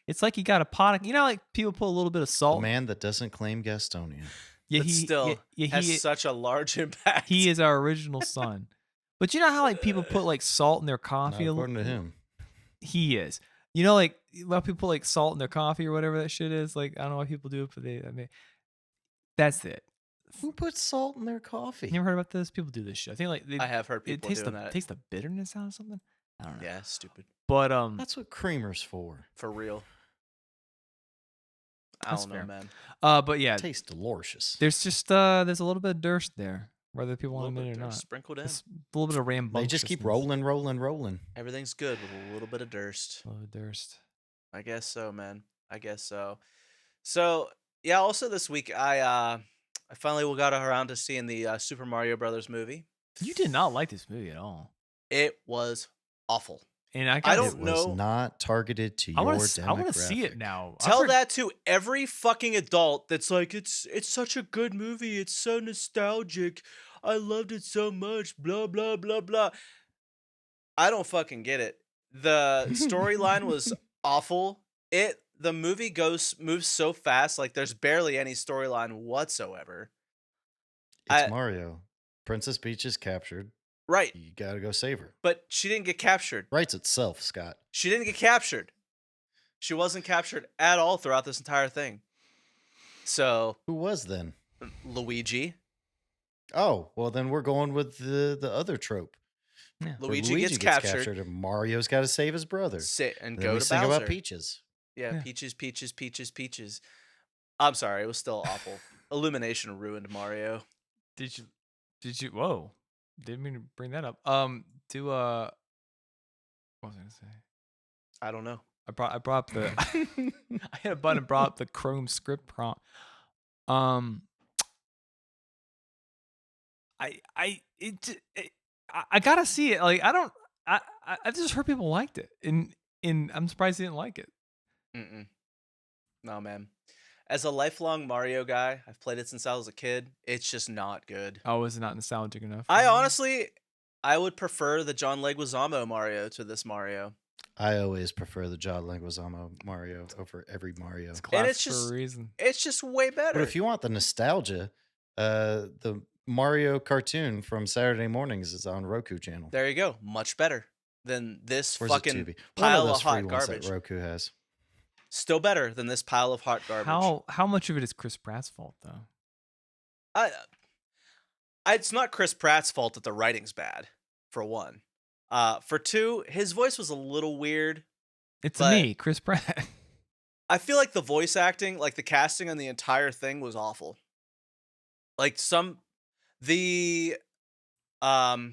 C: It's like you got a pot of, like people put a little bit of
B: The
C: salt.
B: man that doesn't claim Gastonia.
C: Yeah,
A: But still has
C: he
A: such a large impact.
C: he is our original son. But you know how like people put like salt in their
B: Not
C: coffee?
B: according to him.
C: He is. Like a lot of people put like salt in their coffee or whatever that shit is. Like I don't know why people do it, but that's it.
B: Who puts salt in their coffee?
C: You ever heard about this? People do this shit. I think like
A: I have heard
C: it
A: people
C: tastes
A: doing
C: the
A: that.
C: takes the bitterness out of something. I don't know.
A: Yeah, stupid.
C: But
B: That's what creamer's for.
A: For real. I
C: That's
A: don't know,
C: fair.
A: man.
C: But yeah,
B: It tastes delicious.
C: there's just there's a little bit of Durst there, whether people
A: A
C: want to
A: little
C: admit
A: bit
C: it or
A: of
C: not.
A: sprinkled in.
C: It's a little bit of
B: They
C: rambunctiousness.
B: just keep rolling, rolling, rolling.
A: Everything's good with a little bit of Durst.
C: A little bit of Durst.
A: I guess so, man. I guess so. So yeah. Also this week, I finally got around to seeing the Super Mario Brothers movie.
C: You did not like this movie at all,
A: It was awful.
C: and I
A: I
C: got
A: don't
B: It was
A: know.
B: not targeted to
C: I
B: your
C: want to see it
B: demographic.
C: now. I've
A: Tell
C: heard-
A: that to every fucking adult that's like, it's such a good movie. It's so nostalgic. I loved it so much. Blah blah blah blah. I don't fucking get it. The storyline was awful. The movie moves so fast, like there's barely any storyline whatsoever.
B: It's
A: I-
B: Mario. Princess Peach is captured.
A: Right,
B: You gotta go save her.
A: but she didn't get captured.
B: Writes itself, Scott.
A: She didn't get captured. She wasn't captured at all throughout this entire thing. So
B: Who was then?
A: Luigi.
B: Oh, well then we're going with the other trope.
C: Yeah.
B: where
A: Luigi gets captured.
B: and Mario's got to save his brother.
A: Sit and
B: Then
A: go
B: we
A: to
B: sing
A: Bowser.
B: about Peaches.
A: Yeah,
C: Yeah.
A: peaches, peaches, peaches, peaches. I'm sorry, it was still awful. Illumination ruined Mario.
C: Did you? Whoa! Didn't mean to bring that up. What was I gonna say?
A: I don't know.
C: I brought up the. I had a button and brought up the Chrome script prompt. I gotta see it. Like I just heard people liked it, and I'm surprised they didn't like it.
A: Mm-mm. No, man. As a lifelong Mario guy, I've played it since I was a kid. It's just not good.
C: Oh, is it not nostalgic enough?
A: I honestly, I would prefer the John Leguizamo Mario to this Mario.
B: I always prefer the John Leguizamo Mario over every Mario.
C: It's classic
A: it's
C: for
A: just-
C: a reason.
A: It's just way better.
B: But if you want the nostalgia, the Mario cartoon from Saturday mornings is on Roku channel.
A: There you go. Much better than this
B: Or is it
A: fucking
B: Tubi? One of
A: pile of
B: those free
A: hot
B: ones that
A: garbage.
B: Roku has.
A: Still better than this pile of hot garbage.
C: How much of it is Chris Pratt's fault though?
A: It's not Chris Pratt's fault that the writing's bad, for one. For two, his voice was a little weird.
C: It's
A: But-
C: me, Chris Pratt.
A: I feel like the voice acting, like the casting on the entire thing was awful. Like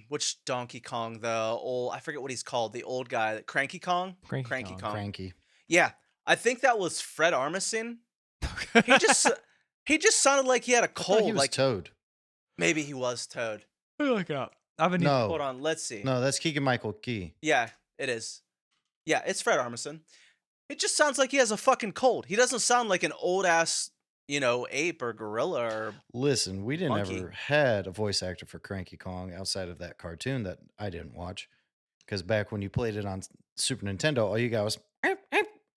A: which Donkey Kong, I forget what he's called, the old guy, Cranky Kong?
C: Cranky Kong.
B: Cranky.
A: Yeah, I think that was Fred Armisen. He just sounded like he had a
B: I thought
A: cold.
B: he was
A: Like
B: Toad.
A: maybe he was Toad.
C: Look it up. I haven't
B: No.
A: Hold on, let's see.
B: No, that's Keegan Michael Key.
A: Yeah, it is. Yeah, it's Fred Armisen. It just sounds like he has a fucking cold. He doesn't sound like an old ass, ape or gorilla or
B: Listen, we didn't
A: Monkey.
B: ever had a voice actor for Cranky Kong outside of that cartoon that I didn't watch. Because back when you played it on Super Nintendo, all you got was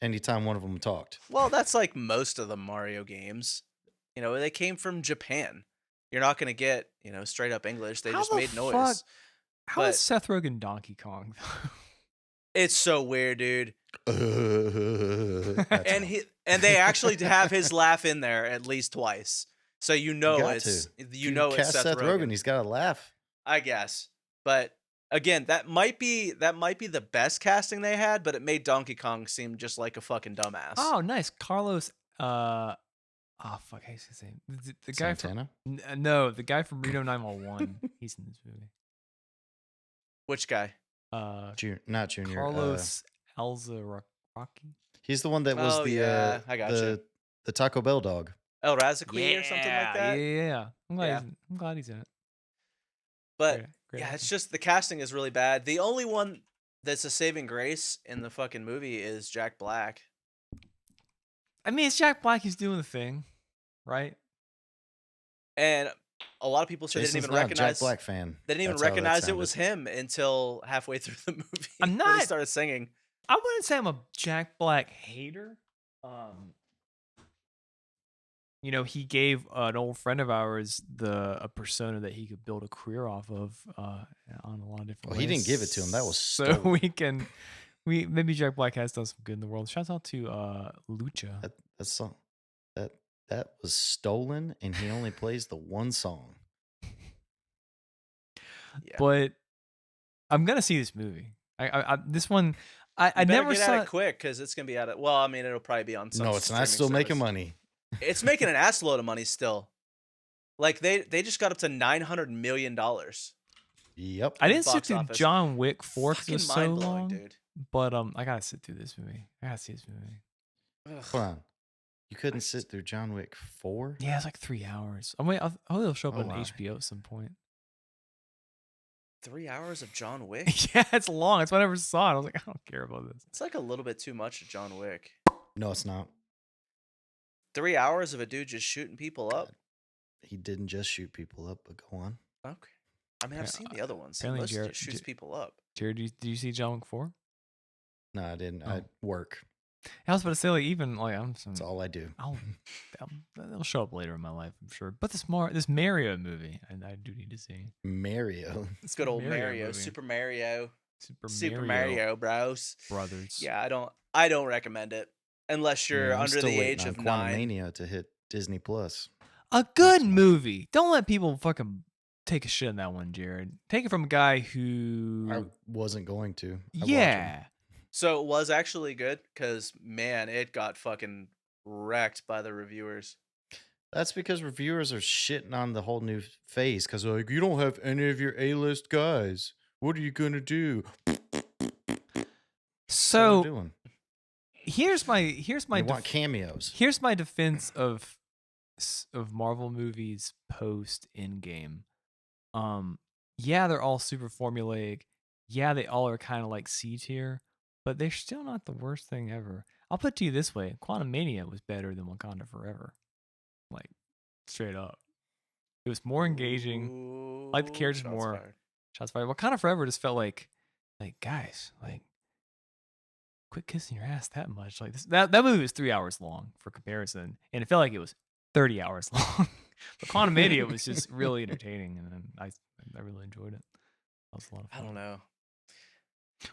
B: anytime one of them talked.
A: well, that's like most of the Mario games. They came from Japan. You're not gonna get, straight up English. They
C: How
A: just
C: the
A: made noise.
C: fuck- How
A: But-
C: is Seth Rogen Donkey Kong?
A: It's so weird, dude.
B: That's
A: And
B: all.
A: they actually have his laugh in there at least twice. So
B: You got
A: it's
B: to.
A: it's
B: Cast
A: Seth Rogen.
B: He's got to laugh.
A: I guess. But again, that might be the best casting they had, but it made Donkey Kong seem just like a fucking dumbass.
C: Oh, nice. Carlos. Oh fuck, how's his name? The guy from
B: Santana.
C: no, the guy from Reno 911. He's in this movie.
A: Which guy?
B: Not Junior.
C: Carlos Rocky.
B: He's the one that was
A: Oh,
B: the
A: yeah, I gotcha.
B: the Taco Bell dog.
A: El Razakwi or something like that?
C: Yeah. I'm glad.
A: Yeah.
C: I'm glad he's in it.
A: But
C: Great
A: yeah,
C: actor.
A: it's just the casting is really bad. The only one that's a saving grace in the fucking movie is Jack Black.
C: I mean, it's Jack Black. He's doing the thing, right?
A: And a lot of people say
B: Jason's
A: they didn't even
B: not a
A: recognize
B: Jack Black fan.
A: they didn't even
B: That's how that
A: recognize it
B: sounded.
A: was him until halfway through the movie.
C: I'm
A: when
C: not-
A: he started singing.
C: I wouldn't say I'm a Jack Black hater. He gave an old friend of ours a persona that he could build a career off of on a lot of different
B: Well,
C: ways.
B: he didn't give it to him. That was
C: so
B: stolen.
C: maybe Jack Black has done some good in the world. Shout out to Lucha.
B: That was stolen, and he only plays the one song.
A: Yeah.
C: But I'm gonna see this movie. This one I
A: You better
C: never
A: get
C: saw
A: at it quick because it's gonna be out of. Well, I mean, it'll probably be on some.
B: No, it's not.
A: streaming
B: Still making
A: service.
B: money.
A: It's making an ass load of money still. Like they just got up to $900 million.
B: Yep.
C: I didn't sit
A: box
C: through
A: office.
C: John Wick 4 because it
A: Fucking
C: was so
A: mind blowing,
C: long.
A: dude.
C: But I gotta sit through this movie. I gotta see this movie.
A: Ugh.
B: Hold on. You couldn't sit through John Wick 4?
C: Yeah, it's like 3 hours. I hope it'll show up
B: Oh,
C: on
B: wow.
C: HBO at some point.
A: 3 hours of John Wick?
C: Yeah, it's long. That's why I never saw it. I was like, I don't care about this.
A: It's like a little bit too much of John Wick.
B: No, it's not.
A: 3 hours of a dude just shooting people up.
B: He didn't just shoot people up, but go on.
A: Okay. I mean, I've seen the other ones. He
C: apparently
A: mostly
C: Jared-
A: just shoots people up.
C: Jared, did you see John Wick 4?
B: No, I didn't.
C: Oh.
B: I work.
C: I was about to say, like, even like
B: That's all I do.
C: it'll show up later in my life, I'm sure. But this Mario movie, I do need to see.
B: Mario.
A: It's good old
C: Mario
A: Mario,
C: movie.
A: Super Mario,
C: Super
A: Super Mario Bros.
C: Brothers.
A: Yeah, I don't recommend it unless you're
B: I'm
A: under
B: still
A: the
B: waiting
A: age
B: on
A: of 9.
B: Quantumania to hit Disney Plus.
C: A good
B: That's fine.
C: movie. Don't let people fucking take a shit on that one, Jared. Take it from a guy who.
B: I wasn't going to. I watch 'em.
C: Yeah.
A: So it was actually good because man, it got fucking wrecked by the reviewers.
B: That's because reviewers are shitting on the whole new phase because they're like, you don't have any of your A-list guys. What are you gonna do? What are
C: So
B: they doing?
C: here's my
B: They want cameos.
C: here's my defense of Marvel movies post Endgame. Yeah, they're all super formulaic. Yeah, they all are kind of like C tier, but they're still not the worst thing ever. I'll put it to you this way: Quantumania was better than Wakanda Forever. Like straight up, it was more engaging. Like the characters
A: Shots
C: more.
A: fired.
C: Shots fired. Wakanda Forever just felt like guys, like quit kissing your ass that much. Like that movie was 3 hours long for comparison, and it felt like it was 30 hours long. But Quantumania was just really entertaining, and then I really enjoyed it. That was a lot of
A: I
C: fun.
A: don't know.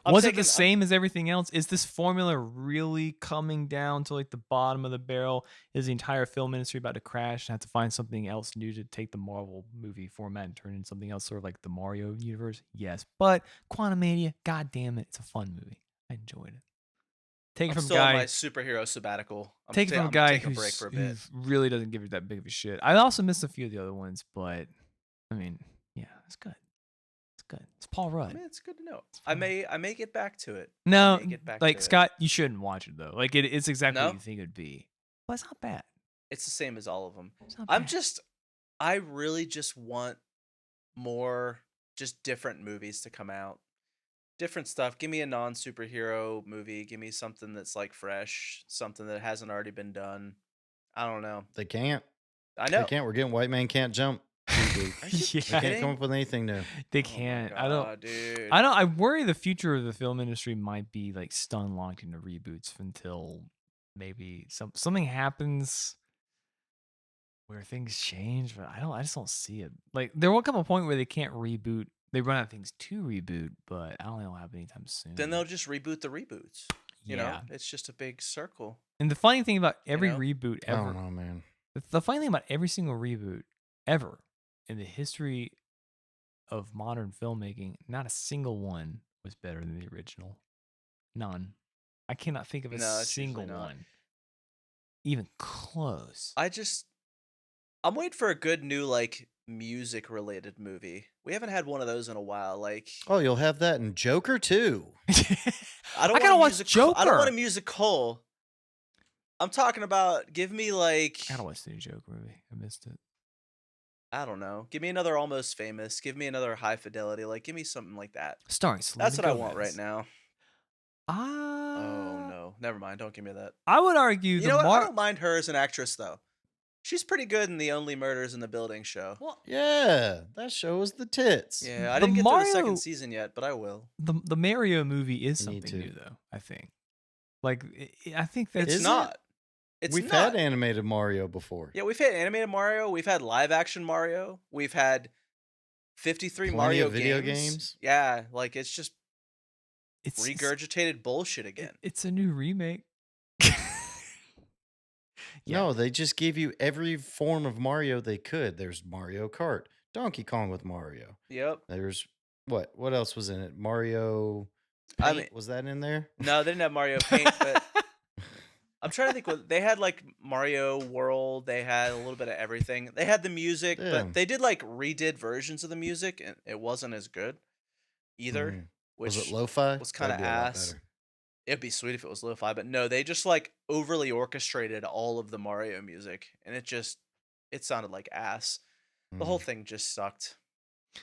C: Was it the same as everything else? Is this formula really coming down to like the bottom of the barrel? Is the entire film industry about to crash and have to find something else new to take the Marvel movie format and turn it into something else, sort of like the Mario universe? Yes, but Quantumania, god damn it, it's a fun movie. I enjoyed it. Take it
A: I'm
C: from a
A: still on my
C: guy.
A: superhero sabbatical.
C: Take it from a
A: I'm
C: guy
A: taking a break for a
C: who
A: bit.
C: really doesn't give it that big of a shit. I also missed a few of the other ones, but I mean, yeah, it's good. It's good. It's Paul
A: I
C: Rudd.
A: mean, it's good to know.
C: It's
A: I
C: fine.
A: may get back to it. I
C: No,
A: may get back
C: like
A: to it.
C: Scott, you shouldn't watch it though. Like it's exactly what
A: No,
C: you think it'd be, but it's not bad.
A: it's the same as all of them.
C: It's not
A: I'm
C: bad.
A: just, I really just want more, just different movies to come out. Different stuff. Give me a non-superhero movie. Give me something that's like fresh, something that hasn't already been done. I don't know.
B: They can't.
A: I
B: They
A: know.
B: can't. We're getting White Man Can't Jump reboot.
A: Are you
B: They can't come
A: kidding?
B: up with anything new.
C: They
A: Oh my
C: can't.
A: god, dude.
C: I worry the future of the film industry might be like stun locked into reboots until maybe something happens where things change, but I just don't see it. Like there will come a point where they can't reboot. They run out of things to reboot, but I don't think it'll happen anytime soon.
A: Then they'll just reboot the reboots. You know,
C: Yeah.
A: it's just a big circle.
C: And the funny thing about every
A: know?
C: reboot
B: I
C: ever,
B: don't know, man.
C: the funny thing about every single reboot ever in the history of modern filmmaking, not a single one was better than the original. None. I cannot think of a
A: No, it's
C: single
A: usually not.
C: one even close.
A: I'm waiting for a good new like music related movie. We haven't had one of those in a while. Like
B: Oh, you'll have that in Joker too.
A: I don't
C: gotta
A: want
C: watch
A: a musical. I don't want a
C: Joker.
A: musical. I'm talking about give me like
C: I gotta watch the new Joker movie. I missed it.
A: I don't know. Give me another Almost Famous. Give me another High Fidelity. Like give me something like that.
C: Starring Selena
A: That's what I want right
C: Gomez.
A: now. Oh
C: Ah,
A: no. Never mind. Don't give me that.
C: I would argue
A: You
C: the
A: know what? I don't mind her as an actress though. She's pretty good in the Only Murders in the Building show.
C: well,
B: Yeah, that show was the tits.
A: Yeah, I
C: the
A: didn't get through the second
C: Mario
A: season yet, but I will.
C: the Mario movie is
B: You need
C: something
B: to.
C: new though. I think. Like I think
A: It's
C: that's
B: Is it?
A: not. It's
B: We've
A: not.
B: had animated Mario before.
A: Yeah, we've had animated Mario. We've had live action Mario. We've had 53
B: Plenty
A: Mario
B: of video games.
A: Yeah, like it's just
C: it's
A: regurgitated bullshit again.
C: It's a new remake. Yeah.
B: No, they just gave you every form of Mario they could. There's Mario Kart, Donkey Kong with Mario.
A: Yep.
B: There's what else was in it? Mario
A: I
B: Paint,
A: mean,
B: was that in there?
A: no, they didn't have Mario Paint, but I'm trying to think what they had like Mario World. They had a little bit of everything. They had the music,
B: Yeah.
A: but they did like redid versions of the music, and it wasn't as good either.
B: Mhm.
A: Which
B: Was it lo-fi?
A: was kind of
B: That'd be a lot
A: ass.
B: better.
A: It'd be sweet if it was lo-fi, but no, they just like overly orchestrated all of the Mario music, and it sounded like ass. The whole
B: Mhm.
A: thing just sucked.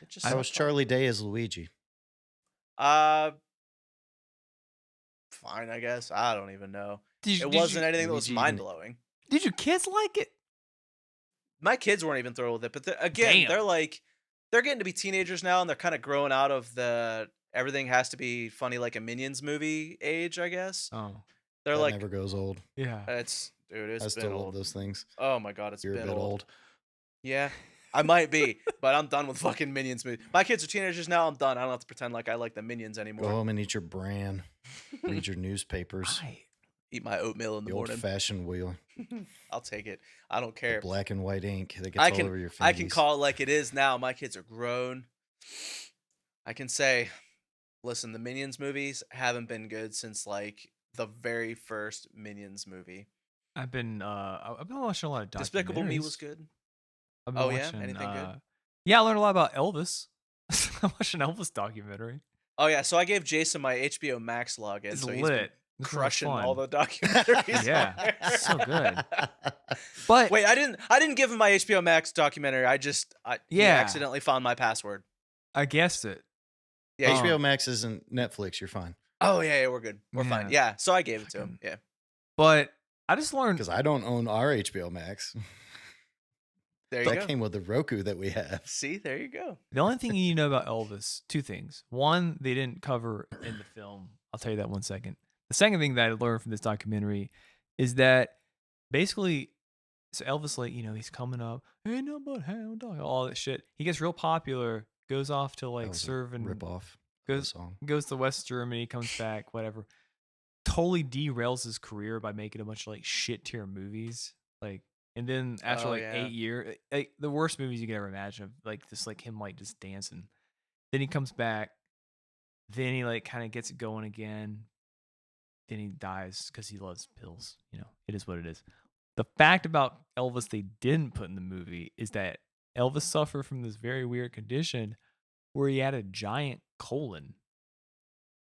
A: It just
B: How was
A: sucked.
B: Charlie Day as Luigi?
A: Fine, I guess. I don't even know.
C: Did
A: It wasn't anything that was
B: Luigi even-
A: mind blowing.
C: Did your kids like it?
A: My kids weren't even thrilled with it, but again,
C: Damn.
A: they're getting to be teenagers now, and they're kind of growing out of the everything has to be funny like a Minions movie age, I guess.
C: Oh,
A: They're
B: That
A: like,
B: never goes old.
C: yeah.
A: it's
B: I
A: been
B: still love
A: old.
B: those things.
A: Oh my god, it's
B: You're a
A: been
B: bit
A: old.
B: old.
A: Yeah, I might be, but I'm done with fucking Minions movies. My kids are teenagers now. I'm done. I don't have to pretend like I like the Minions
B: Go
A: anymore.
B: home and eat your bran. Read your newspapers.
C: Right.
A: Eat my oatmeal in the
B: The old
A: morning.
B: fashioned wheel.
A: I'll take it. I don't
B: The
A: care.
B: black and white ink that gets
A: I
B: all
A: can
B: over your
A: I can
B: fingies.
A: call it like it is now. My kids are grown. I can say, listen, the Minions movies haven't been good since like the very first Minions movie.
C: I've been watching a lot of documentaries.
A: Despicable Me was good.
C: I've been
A: Oh, yeah?
C: watching,
A: Anything good?
C: Yeah, I learned a lot about Elvis. I watched an Elvis documentary.
A: Oh yeah, so I gave Jason my HBO Max login.
C: It's
A: so he's
C: lit.
A: been
C: It's really
A: crushing
C: fun.
A: all the documentaries.
C: Yeah,
A: on there.
C: it's so good. But
A: Wait, I didn't give him my HBO Max documentary. He
C: Yeah.
A: accidentally found my password.
C: I guessed it.
A: Yeah.
C: Oh.
B: HBO Max isn't Netflix. You're fine.
A: Oh yeah, we're good. We're fine.
C: Yeah.
A: Yeah. So I gave it to him. Yeah.
C: But I just learned
B: Because I don't own our HBO Max.
A: There you
B: That
A: go.
B: came with the Roku that we have.
A: See, there you go.
C: the only thing you need to know about Elvis, two things. One, they didn't cover in the film. I'll tell you that one second. The second thing that I learned from this documentary is that basically So Elvis, like, he's coming up, ain't no but hound dog, all that shit. He gets real popular, goes off to
B: That
C: like
B: was a
C: serve and
B: rip off of a
C: goes
B: song.
C: goes to West Germany, comes back, whatever. Totally derails his career by making a bunch of like shit tier movies. Like, and then after
A: Oh
C: like
A: yeah.
C: 8 years, like the worst movies you could ever imagine, of like just like him like just dancing. Then he comes back, then he like kind of gets it going again. Then he dies because he loves pills. It is what it is. The fact about Elvis they didn't put in the movie is that Elvis suffered from this very weird condition where he had a giant colon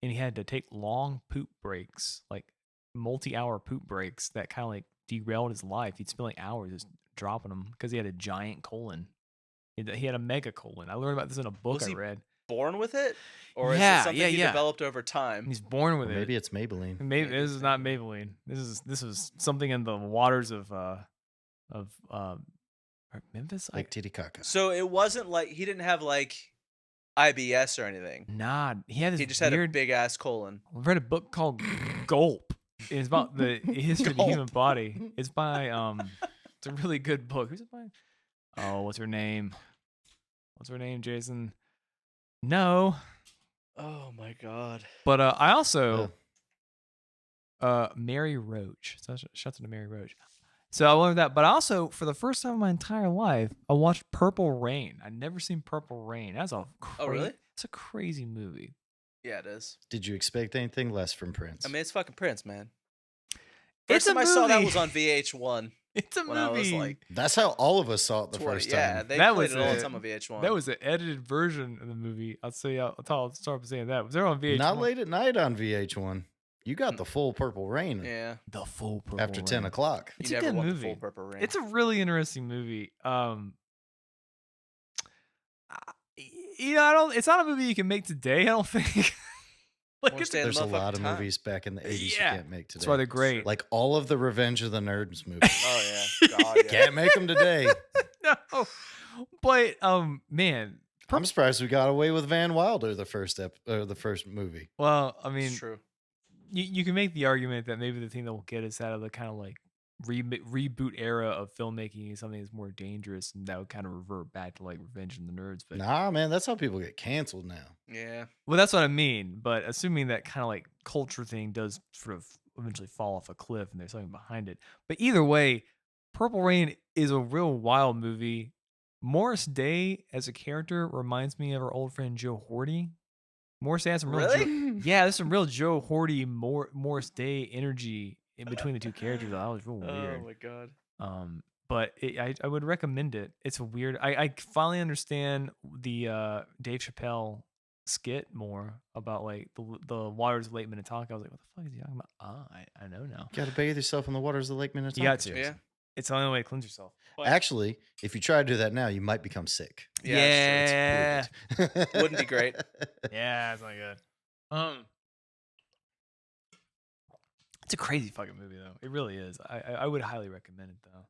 C: and he had to take long poop breaks, like multi-hour poop breaks that kind of like derailed his life. He'd spend like hours just dropping them because he had a giant colon. He had a mega colon. I learned about this in a book
A: Was
C: I
A: he
C: read.
A: born with it, or is it
C: Yeah,
A: something
C: yeah,
A: he
C: yeah.
A: developed over time?
C: He's born with
B: Or
C: it.
B: maybe it's Maybelline.
C: Maybe
A: Maybe
C: this
A: it's
C: is not
A: Maybelline.
C: Maybelline. This is something in the waters of Memphis.
B: Like Titicaca.
A: So it wasn't like he didn't have like IBS or anything.
C: Nah, he had this
A: He just had a
C: weird.
A: big ass colon.
C: I read a book called Gulp. It's about the history of the human
B: Gulp.
C: body. It's by it's a really good book. Who's it by? Oh, what's her name? What's her name, Jason? No,
A: Oh my god.
C: but I also
B: Uh,
C: Mary Roach. So shouts out to Mary Roach. So I learned that, but also for the first time in my entire life, I watched Purple Rain. I'd never seen Purple Rain. That's a
A: Oh really?
C: It's a crazy movie.
A: Yeah, it is.
B: Did you expect anything less from Prince?
A: I mean, it's fucking Prince, man.
C: It's
A: First
C: a
A: time I saw that
C: movie.
A: was on VH1
C: It's a
A: when I was
C: movie.
A: like
B: That's how all of us saw it the
A: 20.
B: first
A: Yeah,
B: time.
A: they
C: That
A: played
C: was
A: it all the
C: it.
A: time on VH1.
C: That was the edited version of the movie. I'll start by saying that. Was there on VH1?
B: Not late at night on VH1. You got the full Purple Rain
A: Yeah.
C: The full Purple
B: after 10
C: Rain.
B: o'clock.
C: It's
A: You
C: a
A: never
C: good
A: want
C: movie.
A: the full Purple Rain.
C: It's a really interesting movie. I don't. It's not a movie you can make today. I don't think. Like
A: Won't
C: it's
A: stay in
B: There's a
A: motherfucking
B: lot of
A: time.
B: movies back in the 80s
C: Yeah.
B: you can't make today.
C: That's why they're great.
B: Like all of the Revenge of the Nerds movies.
A: Oh yeah. God, yeah.
B: Can't make them today.
C: No, but man.
B: I'm surprised we got away with Van Wilder the first movie.
C: Well, I mean,
A: It's true.
C: you can make the argument that maybe the thing that will get us out of the kind of like reboot era of filmmaking is something that's more dangerous, and that would kind of revert back to like Revenge of the Nerds. But
B: Nah, man, that's how people get canceled now.
A: Yeah.
C: well, that's what I mean. But assuming that kind of like culture thing does sort of eventually fall off a cliff and there's something behind it. But either way, Purple Rain is a real wild movie. Morris Day as a character reminds me of our old friend Joe Horty. Morris Day has some real
A: Really?
C: yeah, there's some real Joe Horty Morris Day energy in between the two characters. That was real weird.
A: Oh my god.
C: But I would recommend it. It's a weird. I finally understand the Dave Chappelle skit more about like the waters of Lake Minnetonka. I was like, what the fuck is he talking about? I know now.
B: You got to bathe yourself in the waters of Lake Minnetonka.
C: You got to.
A: Yeah.
C: It's the only way to cleanse yourself. But-
B: Actually, if you try to do that now, you might become sick.
C: Yeah.
B: Prove it.
A: Wouldn't be great.
C: Yeah, it's not good. It's a crazy fucking movie though. It really is. I would highly recommend it though.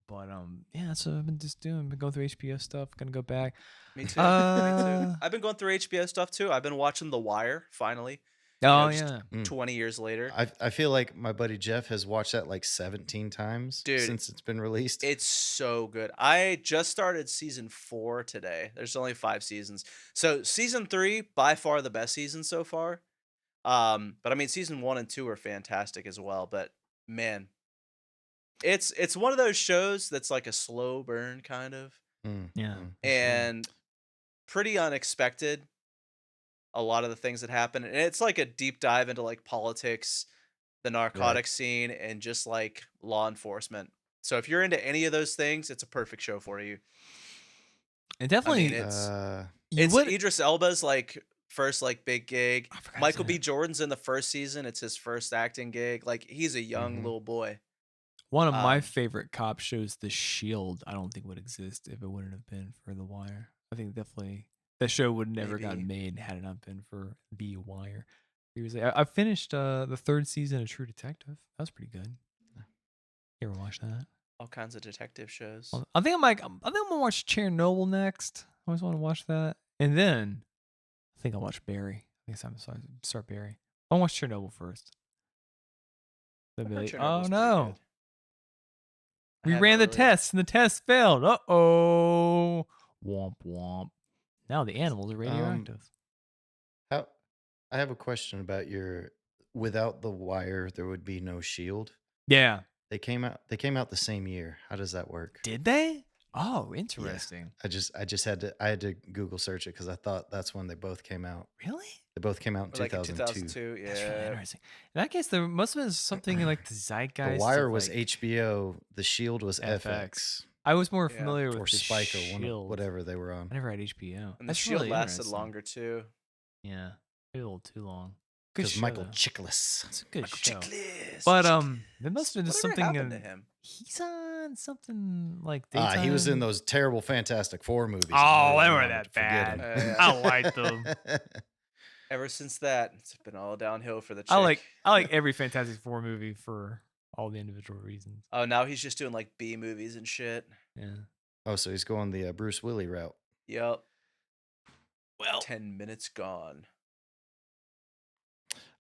C: But yeah, that's what I've been just doing. Been going through HBO stuff. Gonna go back.
A: Me too. Me too. I've been going through HBO stuff too. I've been watching The Wire finally.
C: Oh
A: just
C: yeah.
A: 20 years later.
B: I feel like my buddy Jeff has watched that like 17 times
A: Dude,
B: since it's been released.
A: It's so good. I just started season 4 today. There's only 5 seasons. So season 3, by far the best season so far. But I mean season 1 and 2 are fantastic as well. But man, it's one of those shows that's like a slow burn kind of.
C: Yeah.
A: And pretty unexpected. A lot of the things that happen. And it's like a deep dive into like politics, the narcotics scene, and just like law enforcement. So if you're into any of those things, it's a perfect show for you.
C: And definitely,
A: mean, it's
C: you would.
A: Idris Elba's like first like big gig.
C: I forgot
A: Michael
C: to
A: B.
C: say that.
A: Jordan's in the first season. It's his first acting gig. Like he's a young
B: Mhm.
A: little boy.
C: One of my
A: um,
C: favorite cop shows, The Shield. I don't think would exist if it wouldn't have been for The Wire. I think definitely that show would never gotten made had it not been for The Wire. Seriously, I finished the 3rd season of True Detective. That was pretty good. You ever watch that?
A: All kinds of detective shows.
C: I think I'm gonna watch Chernobyl next. I always want to watch that, and then I think I'll watch Barry. I think it's time to start Barry. I'll watch Chernobyl first. Then
A: I've
C: be
A: heard
C: like,
A: Chernobyl's
C: oh
A: pretty
C: no,
A: good. I
C: We
A: haven't
C: ran the
A: really.
C: tests and the test failed. Uh-oh. Womp womp. Now the animals are radioactive.
B: How I have a question about your without the wire there would be no shield.
C: Yeah.
B: They came out the same year. How does that work?
C: Did they? Oh,
B: Yeah.
C: interesting.
B: I just had to Google search it cuz I thought that's when they both came out.
C: Really?
B: They both came out in
A: Or like in
B: 2002.
A: 2002,
C: That's really
A: yeah.
C: interesting. In that case, there must have been something in like the
B: The
C: zeitgeist
B: Wire
C: of
B: was
C: like
B: HBO, The Shield was
C: FX.
B: FX
C: I was more
A: Yeah.
C: familiar
B: or
C: with the
B: Spike or
C: Shield.
B: whatever they were on.
C: I never had HBO.
A: And the
C: That's
A: Shield
C: really
A: lasted
C: interesting.
A: longer too.
C: Yeah, maybe a little too long. Good
B: Because
C: show,
B: Michael
C: though.
B: Chiklis.
C: It's a good
A: Michael
C: show.
A: Chiklis.
C: But there must have been just
A: Whatever
C: something.
A: happened to him?
C: He's on something like daytime.
B: He was in those terrible Fantastic Four movies. and
C: Oh,
B: really
C: they were
B: wanted
C: that
B: to forget
C: bad.
B: him.
C: I liked them.
A: Ever since that, it's been all downhill for the chick.
C: I like every Fantastic Four movie for all the individual reasons.
A: Oh, now he's just doing like B movies and shit.
C: Yeah.
B: Oh, so he's going the Bruce Willis route.
A: Yep.
C: Well,
A: 10 minutes gone.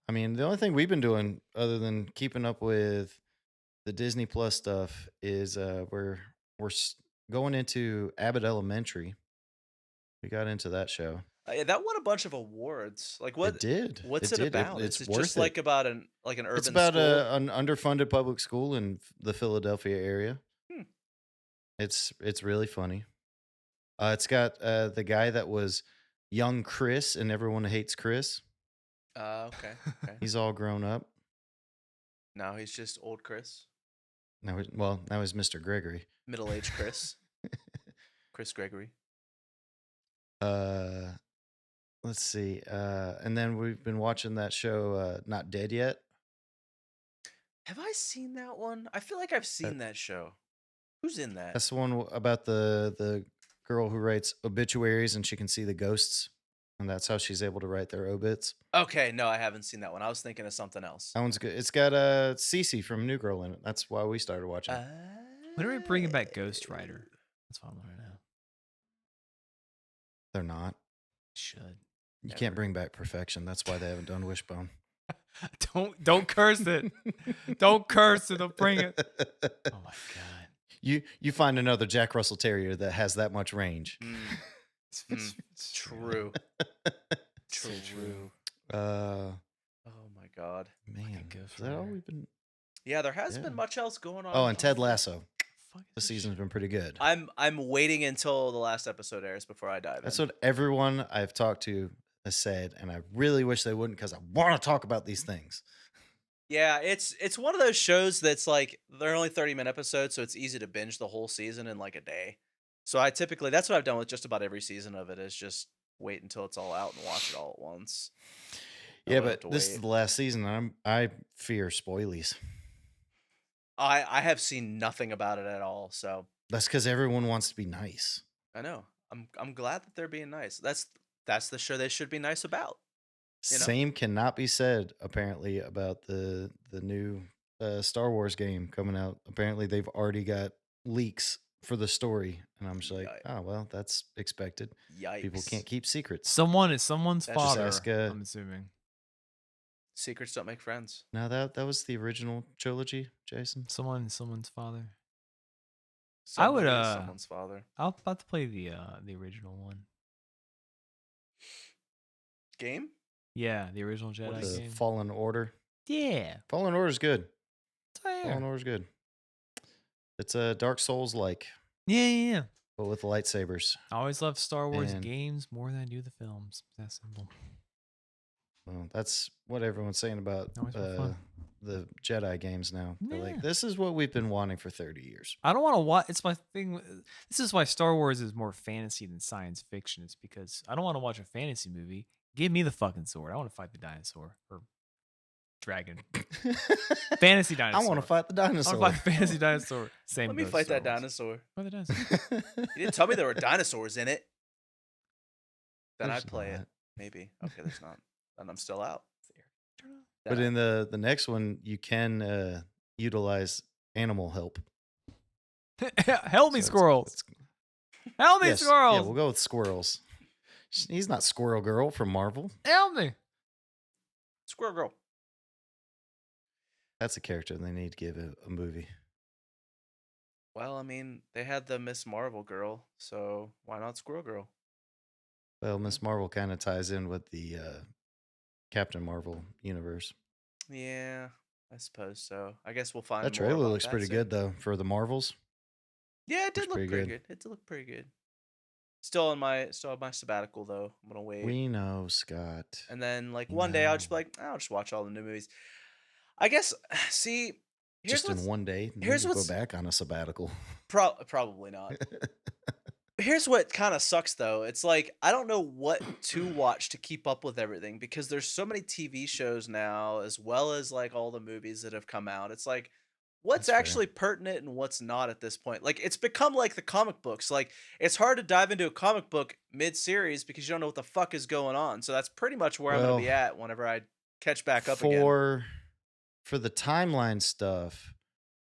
B: I mean, the only thing we've been doing other than keeping up with the Disney Plus stuff is we're going into Abbott Elementary. We got into that show.
A: Yeah, that won a bunch of awards. Like what?
B: It did.
A: What's
B: It
A: it
B: did.
A: about?
B: It's
A: Is it
B: worth
A: just
B: it.
A: like about an urban
B: It's about
A: school?
B: an underfunded public school in the Philadelphia area.
A: Hmm.
B: It's really funny. It's got the guy that was young Chris and Everyone Hates Chris.
A: Okay. Okay.
B: He's all grown up.
A: Now he's just old Chris,
B: Now he's Mr. Gregory.
A: middle-aged Chris, Chris Gregory.
B: Let's see. And then we've been watching that show, Not Dead Yet.
A: Have I seen that one? I feel like I've seen that show. Who's in that?
B: That's the one about the girl who writes obituaries and she can see the ghosts, and that's how she's able to write their obits.
A: Okay, no, I haven't seen that one. I was thinking of something else.
B: That one's good. It's got Cece from New Girl in it. That's why we started watching.
C: when are we bringing back Ghost Rider? That's what I'm right now.
B: They're not.
C: Should.
B: You
A: Never.
B: can't bring back perfection. That's why they haven't done Wishbone.
C: Don't curse it. Don't curse it. Don't bring it. Oh my god.
B: You find another Jack Russell Terrier that has that much range.
A: True. True.
B: Uh,
A: Oh my god.
B: man,
C: Ghost
B: is that all
C: Rider.
B: we've been?
A: Yeah, there hasn't
B: Yeah.
A: been much else going on.
B: Oh, and Ted Lasso.
C: Fuck is
B: This
C: this
B: season's
C: shit?
B: been pretty good.
A: I'm waiting until the last episode airs before I dive
B: That's
A: in.
B: what everyone I've talked to has said, and I really wish they wouldn't because I want to talk about these things.
A: Yeah, it's one of those shows that's like they're only 30-minute episodes, so it's easy to binge the whole season in like a day. So I typically that's what I've done with just about every season of it is just wait until it's all out and watch it all at once.
B: Yeah,
A: would have
B: but
A: to
B: this is
A: wait.
B: the last season, and I fear spoilies.
A: I have seen nothing about it at all, so
B: That's because everyone wants to be nice.
A: I know. I'm glad that they're being nice. That's the show they should be nice about. You know?
B: Same cannot be said apparently about the new Star Wars game coming out. Apparently, they've already got leaks for the story, and I'm just like,
A: Yikes.
B: oh well, that's expected.
A: Yikes.
B: People can't keep secrets.
C: Someone is someone's
A: That's just
C: father.
B: ask,
C: I'm assuming.
A: Secrets don't make friends.
B: No, that was the original trilogy, Jason.
C: Someone's father.
A: Someone
C: would,
A: is someone's father.
C: I'll about to play the original one.
A: Game?
C: Yeah, the original Jedi
B: The
C: game.
B: Fallen Order.
C: Yeah.
B: Fallen Order is good.
C: Fair.
B: Fallen Order is good. It's a Dark Souls like,
C: Yeah.
B: but with lightsabers.
C: I always love Star Wars
B: And-
C: games more than I do the films. That's simple.
B: Well, that's what everyone's saying about
C: Always more fun.
B: the Jedi games now. They're
C: Yeah.
B: like, this is what we've been wanting for 30 years.
C: I don't want to watch. It's my thing. This is why Star Wars is more fantasy than science fiction. It's because I don't want to watch a fantasy movie. Give me the fucking sword. I want to fight the dinosaur or dragon. Fantasy
B: I
C: dinosaur.
B: want to fight the
C: I
B: dinosaur.
C: want to fight fantasy dinosaur. Same.
A: Let me
C: goes
A: fight
C: Star
A: that
C: Wars.
A: dinosaur.
C: Fight the dinosaur.
A: You didn't tell me there were dinosaurs in it. Then
B: There's
A: I'd play it.
B: not.
A: Maybe. Okay, there's not. Then I'm still out.
B: But
A: Then
B: in the next one, you can utilize animal help.
C: Help me,
B: So
C: squirrels. Help me,
B: yes,
C: squirrels.
B: Yeah, we'll go with squirrels. He's not Squirrel Girl from Marvel.
C: Help me.
A: Squirrel Girl.
B: That's a character they need to give a movie.
A: Well, I mean, they had the Miss Marvel girl, so why not Squirrel Girl?
B: Well,
A: You know?
B: Miss Marvel kind of ties in with the Captain Marvel universe.
A: Yeah, I suppose so. I guess we'll find
B: That
A: more
B: trailer
A: about
B: looks
A: that
B: pretty
A: soon.
B: good though for the Marvels.
A: Yeah, it
B: Looks
A: did look
B: pretty
A: pretty
B: good.
A: good. It did look pretty good. Still on my sabbatical though. I'm gonna wait.
B: We know, Scott.
A: And then like
B: We
A: one day I'll just
B: know.
A: be like, I'll just watch all the new movies. I guess see, here's
B: Just in
A: what's
B: one day, and then
A: here's
B: you go
A: what's
B: back on a sabbatical.
A: probably not. Here's what kind of sucks though. It's like I don't know what to watch to keep up with everything because there's so many TV shows now as well as like all the movies that have come out. It's like what's
B: That's fair.
A: actually pertinent and what's not at this point. Like it's become like the comic books. Like it's hard to dive into a comic book mid-series because you don't know what the fuck is going on. So that's pretty much where I'm going to
B: Well,
A: be at whenever I catch back up again.
B: for the timeline stuff,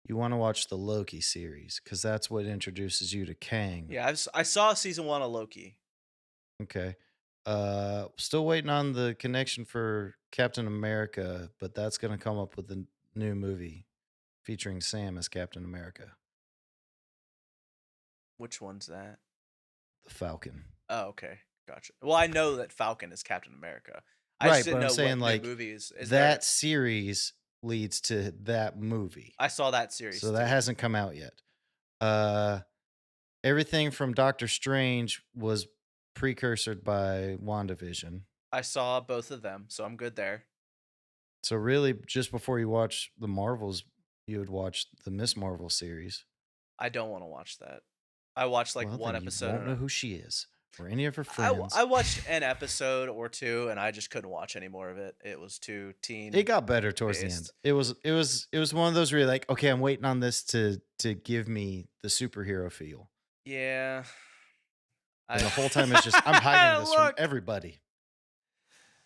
B: you want to watch the Loki series because that's what introduces you to Kang.
A: Yeah, I saw season 1 of Loki.
B: Okay. Still waiting on the connection for Captain America, but that's going to come up with a new movie featuring Sam as Captain America,
A: Which one's that?
B: the Falcon.
A: Oh, okay. Gotcha. Well, I know that Falcon is Captain America. I just
B: Right, but
A: didn't
B: I'm
A: know
B: saying
A: what new
B: like
A: movies is there.
B: that series leads to that movie.
A: I saw that series
B: So that
A: too.
B: hasn't come out yet. Uh Everything from Doctor Strange was precursored by WandaVision.
A: I saw both of them, so I'm good there.
B: So really just before you watch the Marvels, you would watch the Miss Marvel series.
A: I don't want to watch that. I watched like
B: Well,
A: one
B: then you
A: episode
B: won't
A: and
B: know who she is or any of her
A: I
B: friends.
A: watched an episode or two and I just couldn't watch any more of it. It was too
B: It
A: teen
B: got better towards the end.
A: based.
B: It was one of those where you're like, okay, I'm waiting on this to give me the superhero feel.
A: Yeah.
B: And the
A: I
B: whole time it's just I'm hiding this from
C: Look.
B: everybody.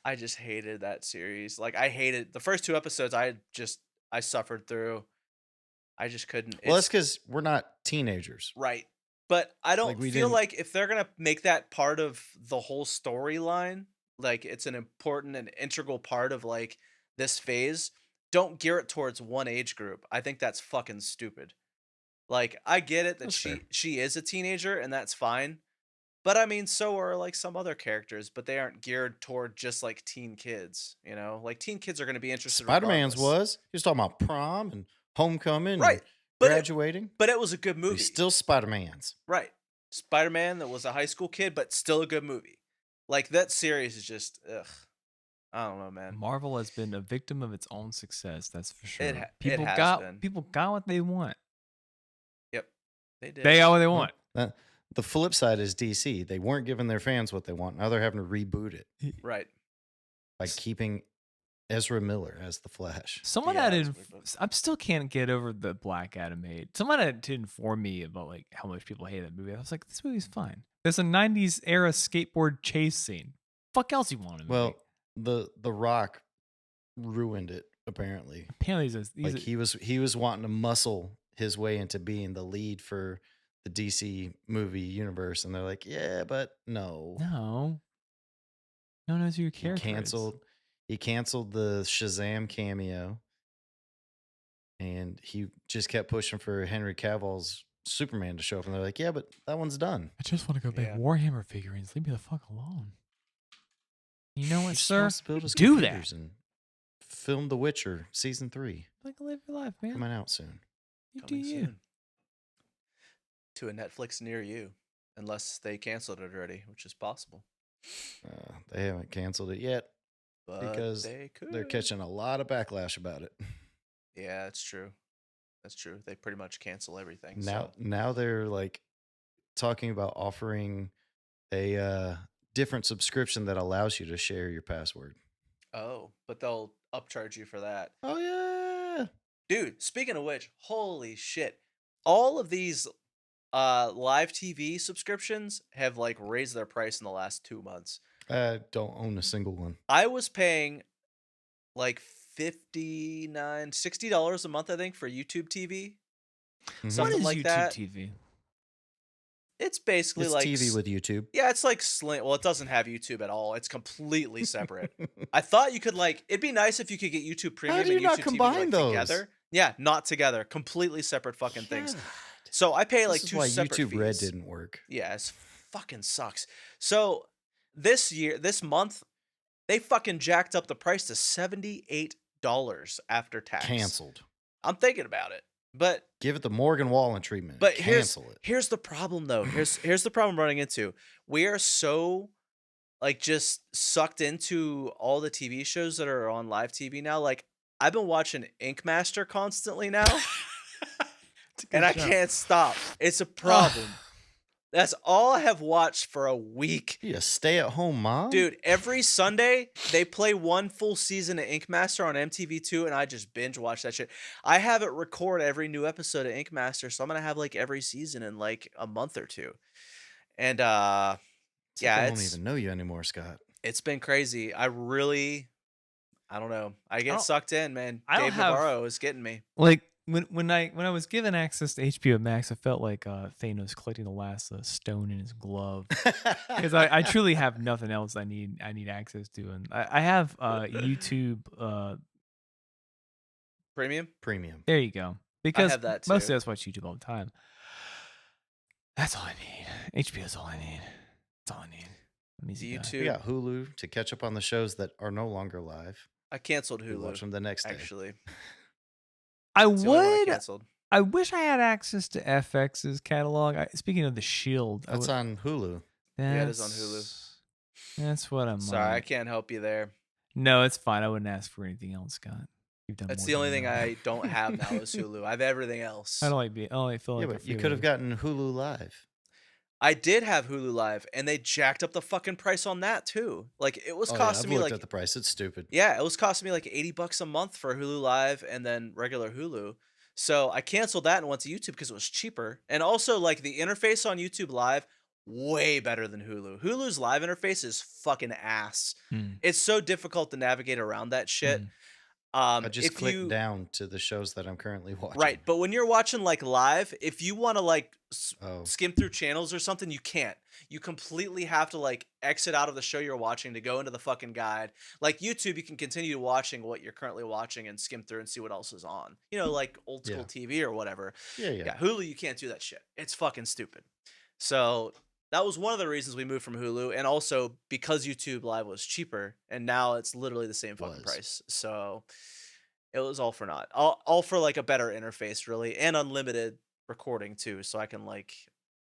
A: I just hated that series. Like I hated the first two episodes I suffered through. I just couldn't.
B: Well, that's
A: It's
B: because we're not teenagers.
A: right. But I
B: Like
A: don't
B: we
A: feel
B: didn't.
A: like if they're gonna make that part of the whole storyline, like it's an important and integral part of like this phase, don't gear it towards one age group. I think that's fucking stupid. Like I get it that
B: That's fair.
A: she is a teenager and that's fine. But I mean, so are like some other characters, but they aren't geared toward just like teen kids, you know? Like teen kids are gonna be interested
B: Spider Man's
A: regardless.
B: was. He was talking about prom and homecoming and
A: Right. But
B: graduating.
A: it was a good
B: But he's
A: movie.
B: still Spider Man's.
A: Right. Spider-Man that was a high school kid, but still a good movie. Like that series is just ugh. I don't know, man.
C: Marvel has been a victim of its own success. That's for sure.
A: It
C: People
A: has
C: got
A: been.
C: people got what they want.
A: Yep. They did.
C: They got what they
B: Well,
C: want.
B: the flip side is DC. They weren't giving their fans what they want. Now they're having to reboot it
A: Right.
B: by keeping Ezra Miller as the Flash.
C: Someone
A: Yeah,
C: had
A: that's weird, but
C: I still can't get over the Black Adam hate. Someone had to inform me about like how much people hate that movie. I was like, this movie's fine. There's a '90s era skateboard chase scene. Fuck else you want in a movie?
B: Well, the Rock ruined it apparently.
C: Apparently,
B: Like he was wanting to muscle his way into being the lead for the DC movie universe, and they're like, yeah, but no.
C: no one knows who your
B: He
C: character
B: canceled. He canceled the Shazam cameo, and he just kept pushing for Henry Cavill's Superman to show up. And they're like, "Yeah, but that one's done."
C: I just want to go make
A: Yeah.
C: Warhammer figurines. Leave me the fuck alone. You know
B: He
C: what,
B: just
C: sir?
B: wants to build his
C: Do
B: computers
C: that.
B: and film The Witcher season 3
C: Like live your life, man.
B: coming out soon.
C: You do
A: coming
C: you.
A: soon. To a Netflix near you. Unless they canceled it already, which is possible.
B: They haven't canceled it yet
A: But
B: because
A: they could.
B: they're catching a lot of backlash about it.
A: Yeah, that's true. That's true. They pretty much cancel everything.
B: Now they're like talking about offering a different subscription that allows you to share your password.
A: Oh, but they'll upcharge you for that.
B: Oh yeah.
A: Dude, speaking of which, holy shit. All of these live TV subscriptions have like raised their price in the last 2 months.
B: I don't own a single one.
A: I was paying like $60 a month, I think, for YouTube TV.
B: Mhm.
C: What
A: Something
C: is
A: like
C: YouTube
A: that.
C: TV?
A: It's basically
B: It's
A: like
B: TV with YouTube.
A: yeah, it's like Sling. Well, it doesn't have YouTube at all. It's completely separate. I thought you could like. It'd be nice if you could get YouTube Premium
B: do
A: and
B: you not
A: YouTube TV
B: combine
A: like
B: those?
A: together. Yeah, not together. Completely separate fucking things.
B: God.
A: So I pay
B: This
A: like
B: is
A: 2
B: why
A: separate
B: YouTube Red
A: fees.
B: didn't work.
A: Yeah, it's fucking sucks. So this month, they fucking jacked up the price to $78 after tax.
B: Canceled.
A: I'm thinking about it. But
B: Give it the Morgan Wallen treatment.
A: but
B: Cancel it.
A: here's the problem though. Here's the problem I'm running into. We are so like just sucked into all the TV shows that are on live TV now. Like I've been watching Ink Master constantly now,
C: It's a
A: and
C: good
A: I
C: show.
A: can't stop. It's a
C: Ugh.
A: problem. That's all I have watched for a week.
B: You a stay-at-home mom?
A: Dude, every Sunday they play one full season of Ink Master on MTV2, and I just binge watch that shit. I have it record every new episode of Ink Master, so I'm gonna have like every season in like a month or two. And
B: It's like
A: yeah,
B: I don't even know you anymore, Scott.
A: it's been crazy. I don't know. I get
C: don't-
A: sucked in, man.
C: I don't
A: Dave
C: have-
A: Navarro is getting me.
C: Like when I was given access to HBO Max, I felt like Thanos collecting the last stone in his glove because I truly have nothing else I need access to, and I have YouTube.
A: Premium?
B: Premium.
C: There you go. Because
A: have that
C: mostly
A: too.
C: I just watch YouTube all the time. That's all I need. HBO is all I need. That's all I need. I'm easy guy.
A: YouTube.
B: We got Hulu to catch up on the shows that are no longer live.
A: I canceled
B: We watch
A: Hulu
B: them the next day.
A: actually.
C: I
A: It's the only one I
C: would.
A: canceled.
C: I wish I had access to FX's catalog. Speaking of the Shield,
B: That's on Hulu.
A: Yeah, it is on Hulu.
C: That's what I'm.
A: Sorry, I can't help you there.
C: No, it's fine. I wouldn't ask for anything else, Scott. You've done.
A: That's
C: more
A: the only
C: than
A: thing
C: enough.
A: I don't have now is Hulu. I have everything else.
C: I don't like being. I don't like feeling
B: Yeah,
C: like
B: but you could have gotten Hulu Live.
A: I did have Hulu Live, and they jacked up the fucking price on that too. Like it was
B: Oh,
A: costing
B: yeah, I've
A: me
B: looked
A: like
B: at the price. It's stupid.
A: yeah, it was costing me like $80 a month for Hulu Live and then regular Hulu. So I canceled that and went to YouTube because it was cheaper. And also like the interface on YouTube Live, way better than Hulu. Hulu's live interface is fucking ass.
C: Mm.
A: It's so difficult to navigate around that shit.
C: Mm.
B: I just
A: if
B: clicked
A: you,
B: down to the shows that I'm currently watching.
A: right, but when you're watching like live, if you want to like
B: Oh,
A: skim through channels or something, you can't. You completely have to like exit out of the show you're watching to go into the fucking guide. Like YouTube, you can continue watching what you're currently watching and skim through and see what else is on. You know, like old school TV or whatever.
B: yeah.
A: Yeah, Hulu, you can't do that shit. It's fucking stupid. So that was one of the reasons we moved from Hulu, and also because YouTube Live was cheaper, and now it's literally the same fucking
B: Was.
A: price. So it was all for naught. All for like a better interface, really, and unlimited recording too, so I can like,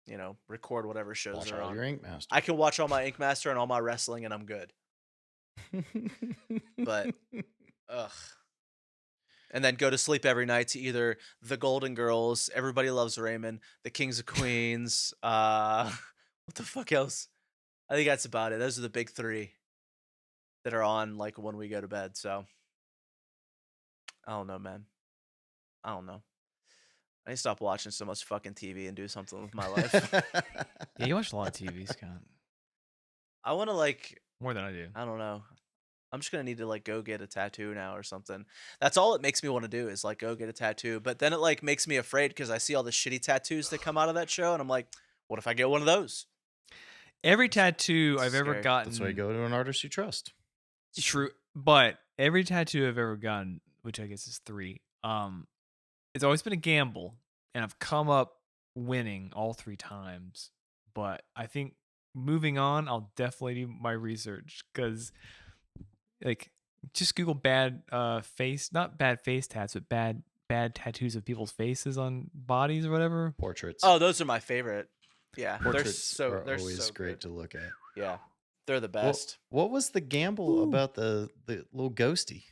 A: you know, record whatever shows
B: Watch
A: are
B: all
A: on.
B: your Ink Master.
A: I can watch all my Ink Master and all my wrestling, and I'm good. But ugh. And then go to sleep every night to either The Golden Girls, Everybody Loves Raymond, The Kings of Queens. What the fuck else? I think that's about it. Those are the big three that are on like when we go to bed. So I don't know, man. I don't know. I need to stop watching so much fucking TV and do something with my life.
C: Yeah, you watch a lot of TV, Scott.
A: I want to like,
C: More than I do.
A: I don't know. I'm just gonna need to like go get a tattoo now or something. That's all it makes me want to do is like go get a tattoo. But then it like makes me afraid because I see all the shitty tattoos that come out of that show, and I'm like, what if I get one of those?
C: Every tattoo I've ever
A: Scary.
C: gotten.
B: That's why you go to an artist you trust.
C: True, but every tattoo I've ever gotten, which I guess is 3, it's always been a gamble, and I've come up winning all 3 times. But I think moving on, I'll definitely do my research because, like, just Google bad not bad face tats, but bad tattoos of people's faces on bodies or whatever.
B: Portraits.
A: Oh, those are my favorite. Yeah,
B: Portraits
A: they're
B: are always
A: so
B: great
A: good.
B: to look at.
A: Yeah, they're the best.
B: What was the gamble about the little ghosty?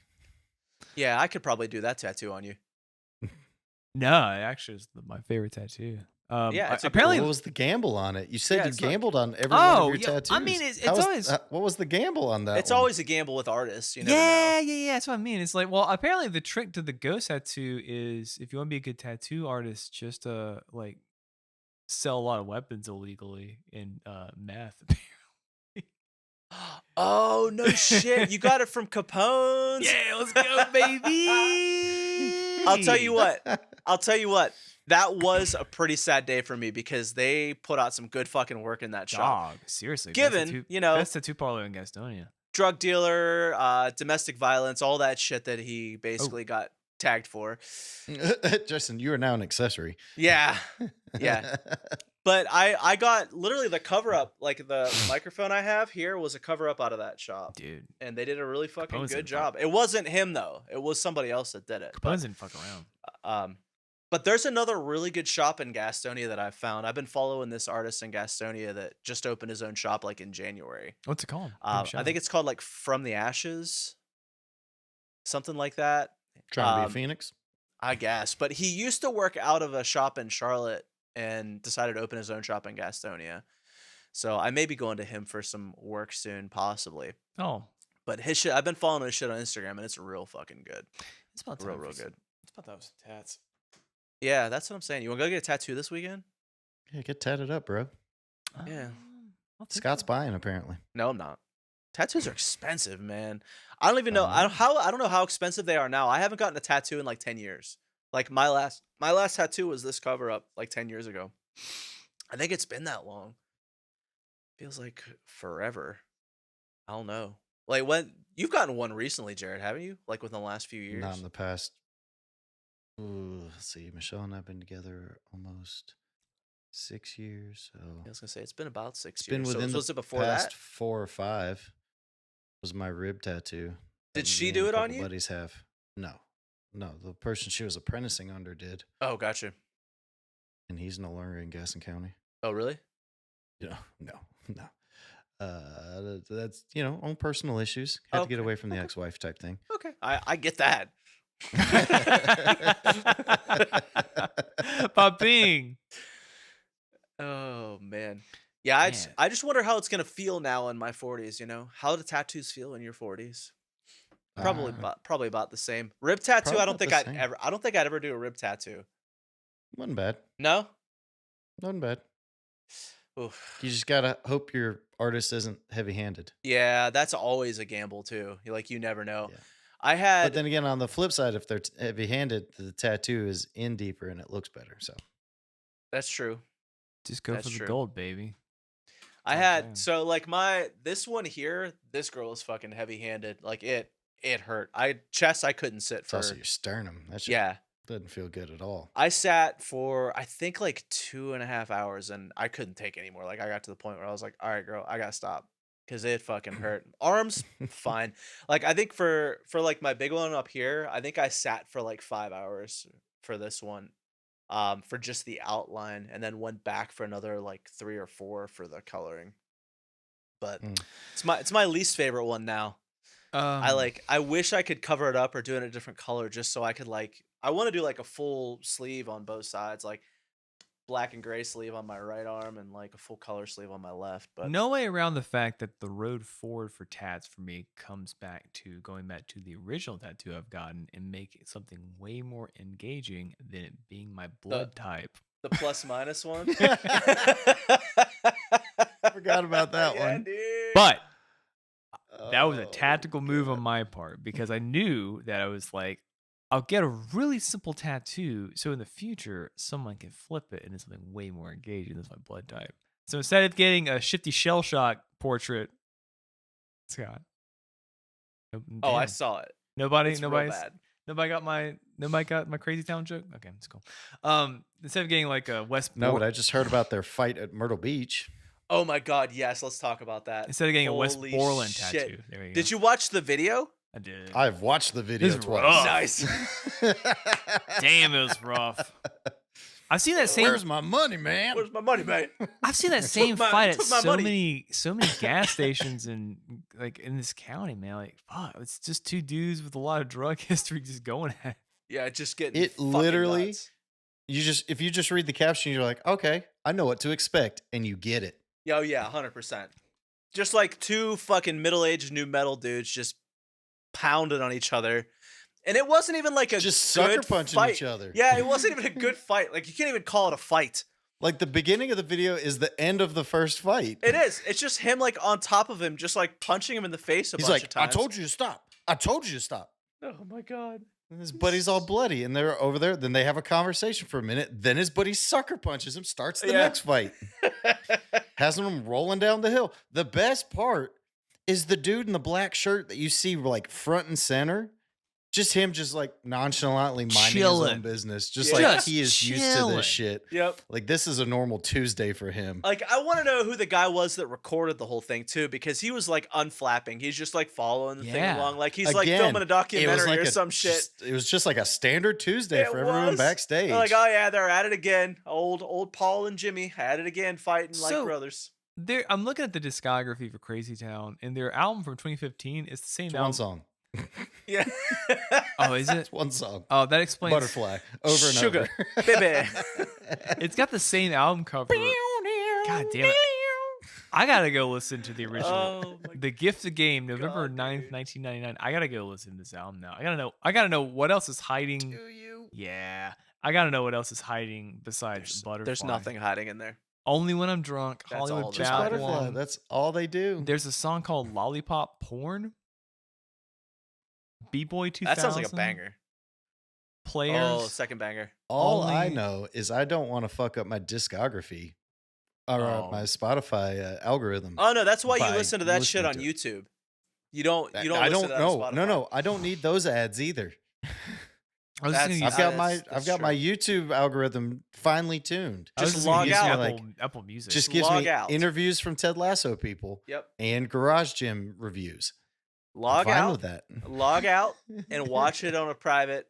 A: Yeah, I could probably do that tattoo on you.
C: No, it actually is my favorite tattoo.
A: Yeah, it's a good
C: apparently
B: What was the gamble on it? You said
A: Yeah,
B: you
A: it's not-
B: gambled on every one
C: Oh,
B: of your
C: yeah,
B: tattoos.
C: I mean, it's
B: How was-
C: always-
B: what was the gamble on that?
A: It's
B: one?
A: always a gamble with artists. You never
C: yeah,
A: know.
C: yeah, that's what I mean. It's like, well, apparently the trick to the ghost tattoo is if you want to be a good tattoo artist, just like sell a lot of weapons illegally in meth.
A: Oh no shit! You got it from Capone.
C: Yeah, let's go, baby.
A: I'll tell you what. I'll tell you what. That was a pretty sad day for me because they put out some good fucking work in that shop.
C: Dog, seriously.
A: Given, you know,
C: that's tattoo parlor in Gastonia.
A: Drug dealer, domestic violence, all that shit that he basically got tagged for.
B: Justin, you are now an accessory.
A: Yeah, yeah. But I got literally the cover up, like the microphone I have here was a cover up out of that shop,
C: Dude,
A: and they did a really fucking
C: Capone's
A: good
C: didn't fuck.
A: job. It wasn't him though; it was somebody else that did it.
C: Capone's didn't fuck around.
A: Um, but there's another really good shop in Gastonia that I've found. I've been following this artist in Gastonia that just opened his own shop like in January.
C: What's it called? Give him a
A: I
C: shout
A: think
C: out.
A: it's called like From the Ashes, something like that.
B: Trying to be a
A: Um,
B: phoenix.
A: I guess, but he used to work out of a shop in Charlotte and decided to open his own shop in Gastonia. So I may be going to him for some work soon, possibly.
C: Oh,
A: But his shit, I've been following his shit on Instagram, and it's real fucking good,
C: it's about
A: real
C: time
A: real
C: for some.
A: good.
C: It's about time for some tats.
A: Yeah, that's what I'm saying. You want to go get a tattoo this weekend?
B: Yeah, get tatted up, bro.
A: Yeah.
C: I'll think
B: Scott's
C: about it.
B: buying apparently.
A: No, I'm not. Tattoos are expensive, man. I don't even know. I don't know how expensive they are now. I haven't gotten a tattoo in like 10 years. Like my last tattoo was this cover up like 10 years ago. I think it's been that long. Feels like forever. I don't know. Like when you've gotten one recently, Jared, haven't you? Like within the last few years.
B: Not in the past. Ooh, let's see. Michelle and I have been together almost 6 years. So
A: I was gonna say it's been about 6
B: it's been
A: years. So
B: within
A: was
B: the
A: it before
B: past
A: that?
B: 4 or 5. Was my rib tattoo.
A: Did
B: that
A: she
B: me
A: do
B: and a
A: it on
B: couple
A: you?
B: buddies have. No. No, the person she was apprenticing under did,
A: Oh, gotcha.
B: and he's no longer in Gaston County.
A: Oh, really?
B: No. That's own personal issues. Had to get
A: Okay,
B: away from the
A: okay.
B: ex-wife type thing.
A: Okay. I get that.
C: Popping.
A: Oh man. Yeah,
C: Man.
A: I just wonder how it's gonna feel now in my 40s. How do tattoos feel in your 40s? Probably about the same. Rib tattoo.
B: Probably
A: I don't
B: about
A: think
B: the
A: I'd
B: same.
A: ever. I don't think I'd ever do a rib tattoo.
B: Wasn't bad.
A: No.
B: Wasn't bad.
A: Oof.
B: You just gotta hope your artist isn't heavy-handed.
A: Yeah, that's always a gamble too. You never know.
B: Yeah.
A: I
B: But
A: had.
B: then again, on the flip side, if they're heavy-handed, the tattoo is in deeper and it looks better. So
A: That's true.
C: Just go
A: That's
C: for the
A: true.
C: gold, baby.
A: I
C: I'm
A: had
C: saying.
A: so like this one here. This girl is fucking heavy-handed. Like it hurt. I couldn't sit
B: it's
A: for.
B: also your sternum. That shit
A: Yeah.
B: doesn't feel good at all.
A: I sat for I think like 2.5 hours and I couldn't take anymore. Like I got to the point where I was like, all right, girl, I gotta stop. Cause it fucking hurt. Arms, fine. Like I think for like my big one up here, I think I sat for like 5 hours for this one. For just the outline and then went back for another like 3 or 4 for the coloring. But
B: Mm.
A: it's my least favorite one now. I wish I could cover it up or do it in a different color just so I could I want to do like a full sleeve on both sides, like black and gray sleeve on my right arm and like a full color sleeve on my left. But
C: no way around the fact that the road forward for tats for me comes back to going back to the original tattoo I've gotten and make it something way more engaging than it being my blood type.
A: the plus minus one.
B: Forgot about that
A: Yeah,
B: one.
A: dude.
C: But that was a
B: Oh,
C: tactical move on
B: God.
C: my part because I knew that I was like, I'll get a really simple tattoo so in the future someone can flip it and it's something way more engaging. That's my blood type. So instead of getting a shifty shell shock portrait, Scott.
A: Oh, I
C: damn.
A: saw it.
C: Nobody
A: It's real bad.
C: got my crazy town joke. Okay, that's cool. Instead of getting like a West
B: No, but I just heard about their fight at Myrtle Beach.
A: Oh my god, yes, let's talk about that.
C: instead of getting a
A: Holy
C: Westmoreland
A: shit.
C: tattoo. There you go.
A: Did you watch the video?
C: I did.
B: I've watched the video
C: This is
B: twice.
C: rough.
A: Nice.
C: Damn, it was rough. I've seen that same.
B: Where's my money, man?
A: Where's my money, mate?
C: I've seen that same
A: my-
C: fight at
A: took my
C: so
A: money.
C: many gas stations in in this county, man. Like, fuck, it's just two dudes with a lot of drug history just going at it.
A: Yeah, just getting
B: It
A: fucking
B: literally-
A: nuts.
B: If you just read the caption, you're like, okay, I know what to expect, and you get it.
A: Oh yeah, 100%. Just like two fucking middle-aged new metal dudes just pounded on each other. And it wasn't even like a
B: Just sucker
A: good
B: punching
A: fight.
B: each other.
A: Yeah, it wasn't even a good fight. Like you can't even call it a fight.
B: Like the beginning of the video is the end of the first fight.
A: It is. It's just him like on top of him, just like punching him in the face a
B: He's
A: bunch
B: like,
A: of times.
B: I told you to stop. I told you to stop.
A: Oh my god.
B: And his buddy's all bloody, and they're over there. Then they have a conversation for a minute. Then his buddy sucker punches him, starts the
A: Yeah.
B: next fight. Has him rolling down the hill. The best part is the dude in the black shirt that you see like front and center just him just like nonchalantly minding his own
C: Chilling.
B: business, just
A: Yeah.
B: like
C: Just
B: he is used to
C: chilling.
B: this shit.
A: Yep.
B: Like this is a normal Tuesday for him.
A: Like, I want to know who the guy was that recorded the whole thing too, because he was like unflapping. He's just like following the thing
C: Yeah.
A: along, like he's like
B: Again,
A: filming a
B: it was
A: documentary
B: like
A: or some shit.
B: It was just like a standard Tuesday
A: It
B: for everyone
A: was.
B: backstage.
A: They're like, oh yeah, they're at it again. Old Paul and Jimmy at it again, fighting like
C: So-
A: brothers.
C: I'm looking at the discography for Crazy Town, and their album from 2015 is the same
B: It's
C: album.
B: one song.
A: Yeah.
C: Oh, is it?
B: It's one song.
C: Oh, that explains.
B: Butterfly. Over and
A: Sugar.
B: over.
A: Baby.
C: It's got the same album cover. God damn it! I gotta go listen to the original.
A: Oh my
C: The Gift of Game, November
A: God,
C: 9th,
A: dude.
C: 1999. I gotta go listen to this album now. I gotta know what else is hiding.
B: Do you?
C: Yeah, I gotta know what else is hiding besides Butterfly.
A: There's nothing hiding in there.
C: Only when I'm drunk.
A: That's
C: Hollywood
A: all there's
B: Just
A: hiding.
B: Butterfly.
C: Babylon.
B: That's all they do.
C: There's a song called Lollipop Porn. B-Boy 2000.
A: That sounds like a banger.
C: Players.
A: Oh, second banger.
B: All I
C: Only-
B: know is I don't want to fuck up my discography or
C: Oh.
B: my Spotify algorithm.
A: Oh no, that's why you
B: By
A: listen to that shit on
B: listening
A: YouTube. You don't. You don't.
B: I
A: listen
B: don't
A: to that
B: know.
A: on
B: No,
A: Spotify.
B: no, I don't need those ads either.
C: I was
A: That's-
C: gonna use,
B: I've got
A: that's-
B: I've
A: that's
B: got my
A: true.
B: YouTube algorithm finely tuned.
C: I was
A: just
C: gonna
A: log
C: use
A: out.
C: Apple Music.
B: Just gives
A: log
B: me
A: out.
B: interviews from Ted Lasso people
A: Yep.
B: and Garage Gym reviews. I'm
A: Log
B: fine
A: out.
B: with that.
A: Log out and watch it on a private.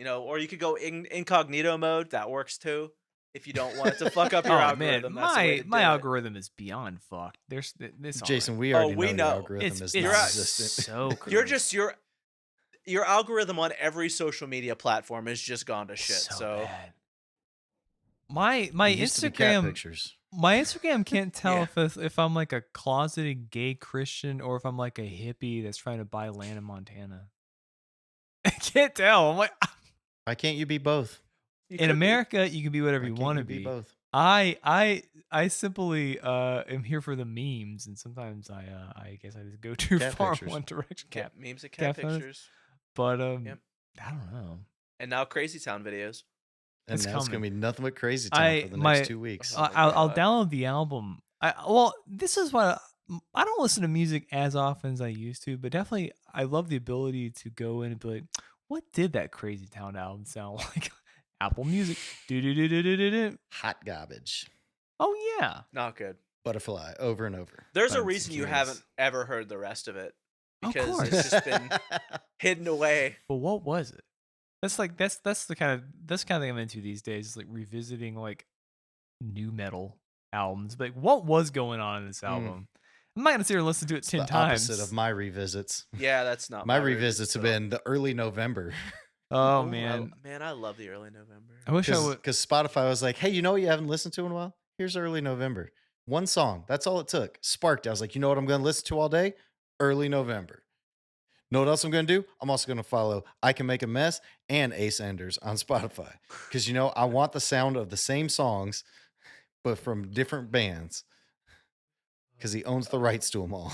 A: Or you could go incognito mode. That works too. If you don't want it to fuck up your
C: oh
A: algorithm,
C: man,
A: that's the way to
C: my
A: do it.
C: algorithm is beyond fucked. There's this.
B: Jason, we
A: Oh,
B: already
A: we
B: know,
A: know.
B: your algorithm
C: it's
B: is
C: it's
B: non-existent.
C: so crazy.
A: You're just your algorithm on every social media platform has just gone to shit. So
C: bad. My
B: It used to be cat
C: Instagram
B: pictures.
C: my Instagram can't tell
A: Yeah.
C: if I'm like a closeted gay Christian or if I'm like a hippie that's trying to buy land in Montana. I can't tell. I'm like
B: Why can't you be both?
A: you
C: in
A: could be-
C: America you can be whatever
B: Why
C: you
B: can't
C: want to
B: you be
C: be.
B: both?
C: I simply am here for the memes, and sometimes I guess I just go too
B: Cat
C: far
B: pictures.
C: one direction.
A: cat memes of cat
C: cat photos.
A: pictures,
C: But
A: Yep.
C: I don't know.
A: and now Crazy Town videos.
B: And
C: It's
B: now it's gonna
C: coming.
B: be nothing but crazy time for the next 2 weeks.
A: Oh my
C: I'll
A: God.
C: download the album. Well, this is what I don't listen to music as often as I used to, but definitely I love the ability to go in and be like, what did that Crazy Town album sound like? Apple Music. Do.
B: Hot garbage.
C: Oh yeah.
A: Not good.
B: Butterfly over and over.
A: There's a
B: Buns and
A: reason you
B: keys.
A: haven't ever heard the rest of it
C: Of
A: because
C: course.
A: it's just been hidden away.
C: But what was it? That's the kind of thing I'm into these days. Is like revisiting like new metal albums. But like, what was going on in this album? I'm not gonna sit here and listen to it
B: It's
C: 10
B: the
C: times.
B: opposite of my revisits.
A: Yeah, that's not
B: My
A: revisit,
B: revisits have
A: so-
B: been the early November.
C: Oh
A: Ooh,
C: man,
A: man, I love the early November.
C: I wish I would.
B: Because Spotify was like, hey, you know what you haven't listened to in a while? Here's early November. One song. That's all it took. Sparked. I was like, you know what I'm going to listen to all day? Early November. Know what else I'm going to do? I'm also going to follow I Can Make a Mess and Ace Enders on Spotify. Because, I want the sound of the same songs, but from different bands. Because he owns the rights to them all.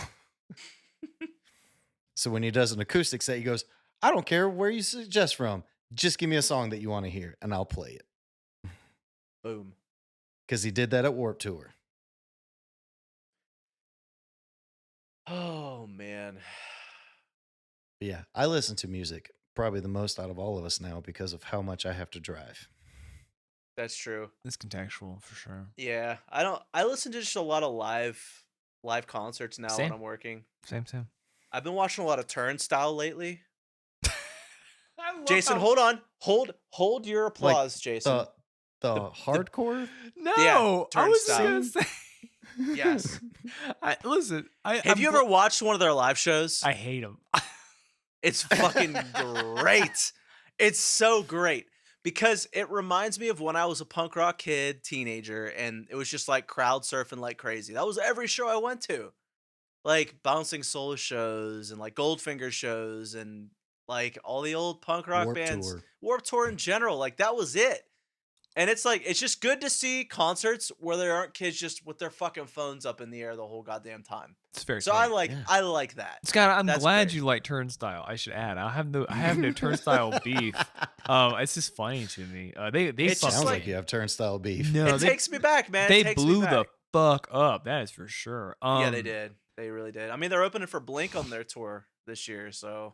B: So when he does an acoustic set, he goes, I don't care where you suggest from. Just give me a song that you want to hear, and I'll play it.
A: Boom.
B: Because he did that at Warped Tour.
A: Oh man.
B: But yeah, I listen to music probably the most out of all of us now because of how much I have to drive.
A: That's true.
C: It's contextual for sure.
A: Yeah, I listen to just a lot of live concerts now
C: Same.
A: when I'm working.
C: Same.
A: I've been watching a lot of Turnstile lately.
C: I love
A: Jason, hold on. Hold your applause, Jason.
B: The hardcore?
C: No,
A: Yeah,
C: I was just
A: Turnstile.
C: gonna say.
A: Yes.
C: Listen.
A: Have you ever watched one of their live shows?
C: I hate them.
A: It's fucking great. It's so great because it reminds me of when I was a punk rock kid, teenager, and it was just like crowd surfing like crazy. That was every show I went to. Like Bouncing Souls shows and like Goldfinger shows and like all the old punk rock
B: Warped
A: bands.
B: Tour.
A: Warped Tour in general. Like that was it. And it's like, it's just good to see concerts where there aren't kids just with their fucking phones up in the air the whole goddamn time.
C: It's very.
A: So
C: funny.
A: I
B: Yeah.
A: like that.
C: Scott, I'm
A: That's
C: glad
A: great.
C: you like Turnstile. I should add. I have no Turnstile beef. It's just funny to me. They
A: It's just
B: Sounds
A: like-
B: like you have turnstile beef.
C: no,
A: It
C: they,
A: takes me back, man. It
C: they
A: takes me
C: blew the
A: back.
C: fuck up. That is for sure.
A: Yeah, they did. They really did. I mean, they're opening for Blink on their tour this year, so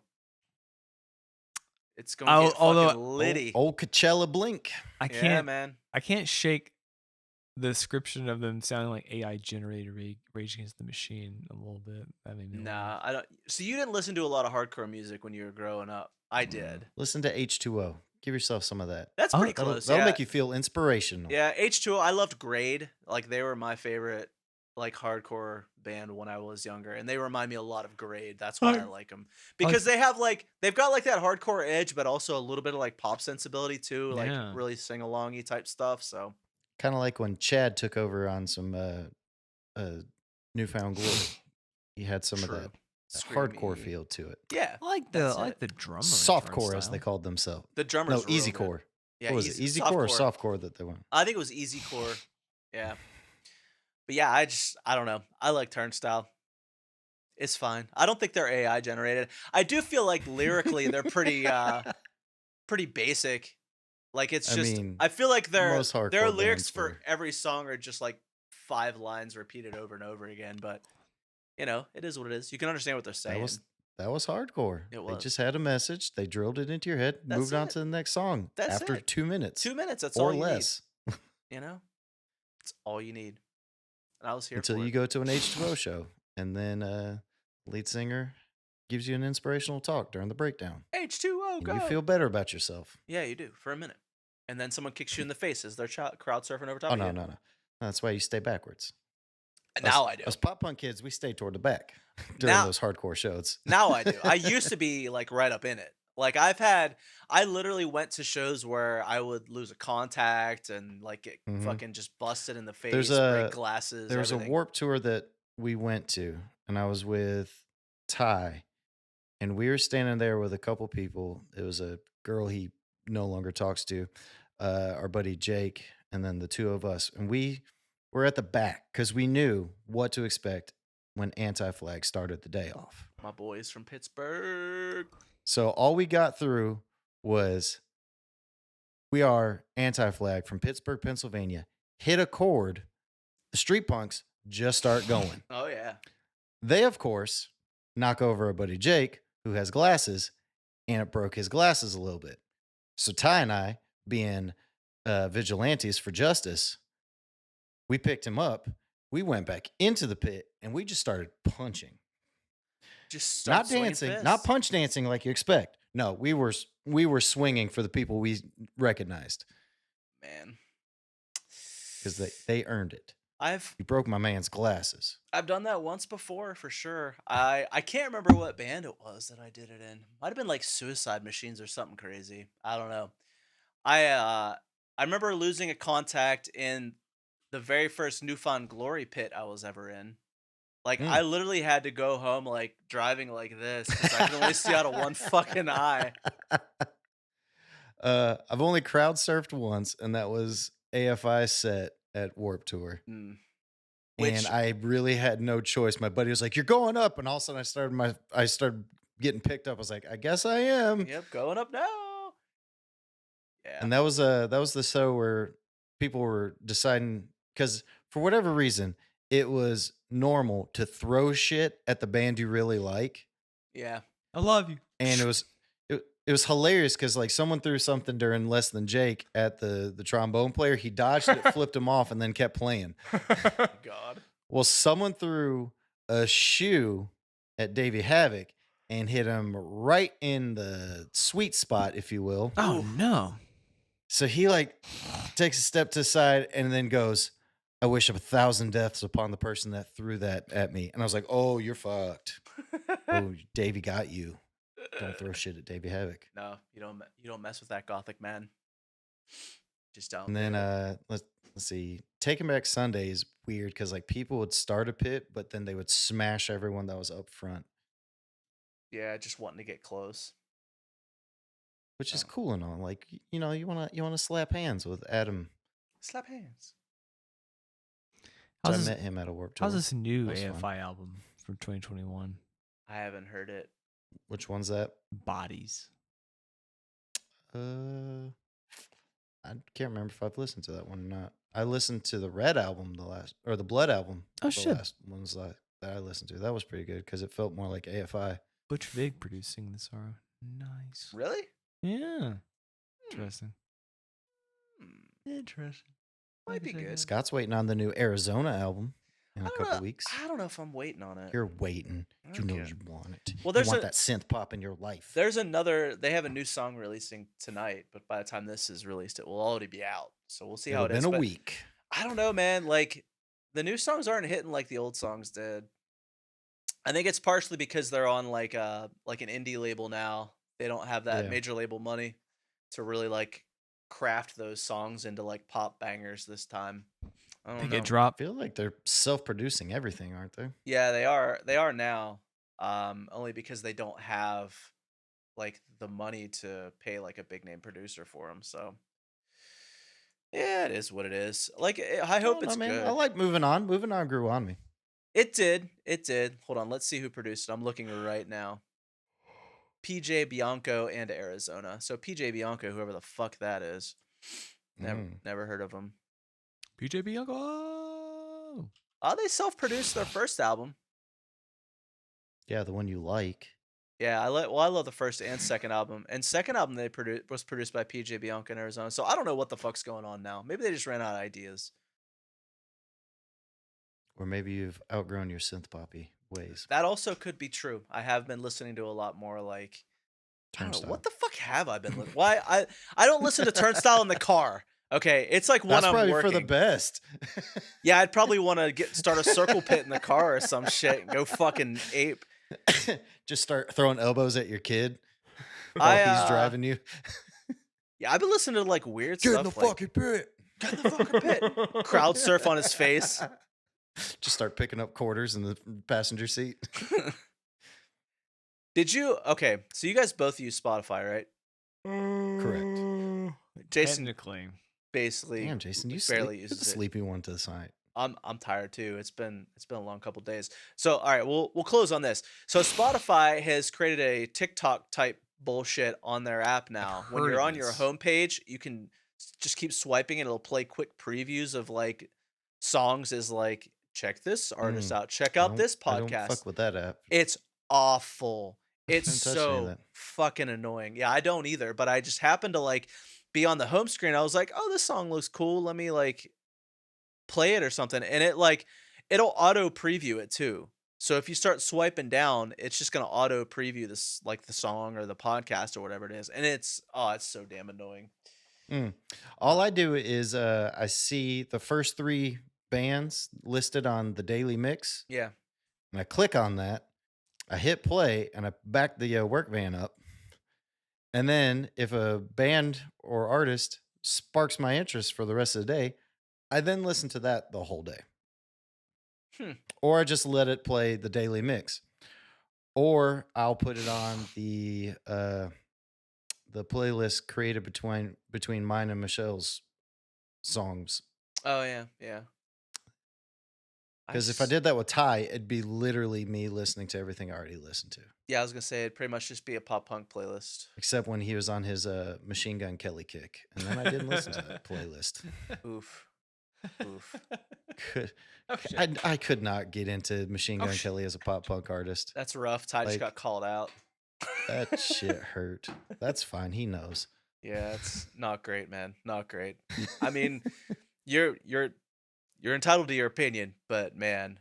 A: It's gonna get fucking
C: Although
A: litty.
B: Old Coachella Blink.
C: I
A: Yeah,
C: can't
A: man.
C: shake the description of them sounding like AI generated Rage Against the Machine a little bit. That made me laugh.
A: Nah, I don't. So you didn't listen to a lot of hardcore music when you were growing up. I did.
B: Listen to H2O. Give yourself some of that.
A: That's
C: Oh,
A: pretty
B: That'll
A: close.
B: that'll
A: Yeah,
B: make you feel inspirational.
A: yeah. H2O. I loved Grade. Like they were my favorite, like hardcore band when I was younger, and they remind me a lot of Grade. That's why I like them because they've got like that hardcore edge, but also a little bit of like pop sensibility too, like
C: Yeah.
A: really sing alongy type stuff. So
B: Kind of like when Chad took over on some Newfound Glory. He had some of
A: true.
B: that hardcore
A: Screamy.
B: feel to it.
A: Yeah,
C: I like
A: that's
C: the
A: it.
C: drummer. in
B: Softcore, as they
C: Turnstile.
B: called themselves.
A: The drummers.
B: No,
A: were real good.
B: easycore.
A: Yeah,
B: What was it? Easycore or softcore that they went?
A: I think it was easycore. Yeah, but yeah, I don't know. I like Turnstile. It's fine. I don't think they're AI generated. I do feel like lyrically they're pretty basic. Like it's
B: I
A: just
B: mean,
A: I feel like
B: most
A: their
B: hardcore
A: lyrics
B: bands
A: for
B: were.
A: every song are just like 5 lines repeated over and over again, but it is what it is. You can understand what they're saying.
B: That was hardcore.
A: It
B: They
A: was.
B: just had a message. They drilled it into your head.
A: That's
B: Moved on
A: it.
B: to the next song
A: That's
B: after
A: it.
B: 2 minutes
A: 2 minutes, that's
B: or
A: all you
B: less
A: need. It's all you need. And I was here
B: until
A: for
B: you
A: it.
B: go to an H2O show, and then lead singer gives you an inspirational talk during the breakdown,
A: H2O
B: and
A: go.
B: you feel better about yourself.
A: Yeah, you do for a minute. And then someone kicks you in the face as they're crowd surfing over top
B: Oh
A: of
B: no,
A: you.
B: no. That's why you stay backwards.
A: Now I do.
B: Us pop punk kids, we stay toward the back during
A: Now-
B: those hardcore shows.
A: Now I do. I used to be like right up in it. Like I literally went to shows where I would lose a contact and like get
B: Mhm.
A: fucking just busted in the face,
B: There's
A: break glasses.
B: There's
A: everything.
B: a Warp Tour that we went to, and I was with Ty, and we were standing there with a couple people. It was a girl he no longer talks to, our buddy Jake, and then the two of us, and we were at the back because we knew what to expect when Anti-Flag started the day off.
A: My boys from Pittsburgh.
B: So all we got through was, "We are Anti-Flag from Pittsburgh, Pennsylvania." Hit a chord. The street punks just start going.
A: Oh yeah.
B: They, of course, knock over our buddy Jake, who has glasses, and it broke his glasses a little bit. So Ty and I, being vigilantes for justice, we picked him up. We went back into the pit, and we just started punching.
A: Just
B: Not
A: swinging
B: dancing,
A: fists.
B: not punch dancing like you expect. No, we were swinging for the people we recognized
A: Man.
B: because they earned it.
A: I've
B: You broke my man's glasses.
A: done that once before for sure. I can't remember what band it was that I did it in. Might have been like Suicide Machines or something crazy. I don't know. I remember losing a contact in the very first Newfound Glory pit I was ever in. Like I literally had to go home like driving like this because I could only see out of one fucking eye.
B: I've only crowd surfed once, and that was AFI's set at Warp Tour.
A: Mm.
B: And I really had no choice. My buddy was like, "You're going up," and all of a sudden I started getting picked up. I was like, "I guess I am."
A: Yep, going up now. Yeah.
B: And that was the show where people were deciding, because for whatever reason, it was normal to throw shit at the band you really like.
A: Yeah.
C: I love you.
B: And it was hilarious because like someone threw something during Less Than Jake at the trombone player. He dodged it, flipped him off, and then kept playing.
A: God.
B: Well, someone threw a shoe at Davey Havoc and hit him right in the sweet spot, if you will.
C: Oh no.
B: So he like takes a step to the side and then goes, "I wish 1,000 deaths upon the person that threw that at me." And I was like, "Oh, you're fucked. Oh, Davey got you. Don't throw shit at Davey Havoc."
A: No, you don't mess with that gothic man. Just don't.
B: And then let's see. Taking Back Sunday is weird because like people would start a pit, but then they would smash everyone that was up front,
A: Yeah, just wanting to get close.
B: which is
A: Oh.
B: cool and all. Like you wanna slap hands with Adam.
A: Slap hands.
B: So I
C: How's this,
B: met him at a Warped Tour.
C: how's this new
B: That was fun.
C: AFI album from 2021?
A: I haven't heard it.
B: Which one's that?
C: Bodies.
B: I can't remember if I've listened to that one or not. I listened to the Red album, the Blood album.
C: Oh,
B: the
C: shit.
B: last ones that I listened to. That was pretty good because it felt more like AFI.
C: Butch Vig producing this are nice.
A: Really?
C: Yeah.
A: Hmm,
C: Interesting. Interesting.
A: might be good.
B: Scott's waiting on the new Arizona album in a couple weeks.
A: I don't know if I'm waiting on it.
B: You're waiting. You know
A: Okay.
B: you want it.
A: Well,
B: You
A: there's
B: want
A: a
B: that synth pop in your life.
A: there's another. They have a new song releasing tonight, but by the time this is released, it will already be out. So we'll see how
B: It'll
A: it
B: been
A: is.
B: a
A: But
B: week.
A: I don't know, man. Like the new songs aren't hitting like the old songs did. I think it's partially because they're on like an indie label now. They don't have that
B: Yeah.
A: major label money to really like craft those songs into like pop bangers this time. I
C: They
A: don't
C: get
A: know.
B: I
C: dropped.
B: feel like they're self-producing everything, aren't they?
A: Yeah, they are. They are now. Only because they don't have like the money to pay like a big name producer for them. So yeah, it is what it is. Like I
B: I
A: hope
B: don't know,
A: it's
B: man. I
A: good.
B: like moving on. Moving on grew on me.
A: It did. It did. Hold on. Let's see who produced it. I'm looking right now. PJ Bianco and Arizona. So PJ Bianco, whoever the fuck that is, never heard of him.
C: PJ Bianco.
A: Oh, they self-produced their first album.
B: Yeah, the one you like.
A: Yeah, I love the first and second album. And second album they produced was produced by PJ Bianco in Arizona. So I don't know what the fuck's going on now. Maybe they just ran out of ideas.
B: Or maybe you've outgrown your synth poppy ways.
A: That also could be true. I have been listening to a lot more like I don't know,
B: Turnstile.
A: what the fuck have I been listening? Why I don't listen to Turnstile in the car. Okay, it's like when
B: That's
A: I'm
B: probably
A: working.
B: for the best.
A: Yeah, I'd probably want to start a circle pit in the car or some shit and go fucking ape.
B: Just start throwing elbows at your kid while he's driving you.
A: Yeah, I've been listening to like weird
B: Get
A: stuff.
B: in the
A: like,
B: fucking pit.
A: Get in the fucking pit. Crowd surf on his face.
B: Just start picking up quarters in the passenger seat.
A: Did you? Okay, so you guys both use Spotify, right?
B: Correct.
A: Jason
C: Technically.
A: basically
B: Damn, Jason, you
A: barely
B: You're the
A: uses it.
B: sleepy one to the side.
A: I'm tired too. It's been a long couple days. So all right, we'll close on this. So Spotify has created a TikTok type bullshit on their app now. When
C: heard
A: you're
C: of
A: on your
C: this.
A: homepage, you can just keep swiping and it'll play quick previews of like songs as like check this artist out, check out this
B: I don't
A: podcast.
B: fuck with that app.
A: It's awful. It's
B: haven't touched any of
A: so
B: that.
A: fucking annoying. Yeah, I don't either, but I just happened to like be on the home screen. I was like, "Oh, this song looks cool. Let me like play it or something." And it'll auto preview it too. So if you start swiping down, it's just going to auto preview this like the song or the podcast or whatever it is. And it's so damn annoying.
B: All I do is I see the first 3 bands listed on the daily mix,
A: Yeah.
B: and I click on that. I hit play, and I back the work van up. And then if a band or artist sparks my interest for the rest of the day, I then listen to that the whole day. Or I just let it play the daily mix. Or I'll put it on the playlist created between mine and Michelle's songs.
A: Oh yeah, yeah.
B: Because if I did that with Ty, it'd be literally me listening to everything I already listened to.
A: Yeah, I was gonna say it'd pretty much just be a pop punk playlist.
B: Except when he was on his Machine Gun Kelly kick. And then I didn't listen to that playlist.
A: Oof. Oof.
B: I could not get into Machine Gun Kelly as a pop punk artist.
A: That's rough. Ty just got called out.
B: That shit hurt. That's fine. He knows.
A: Yeah, it's not great, man. Not great. I mean, you're entitled to your opinion, but man,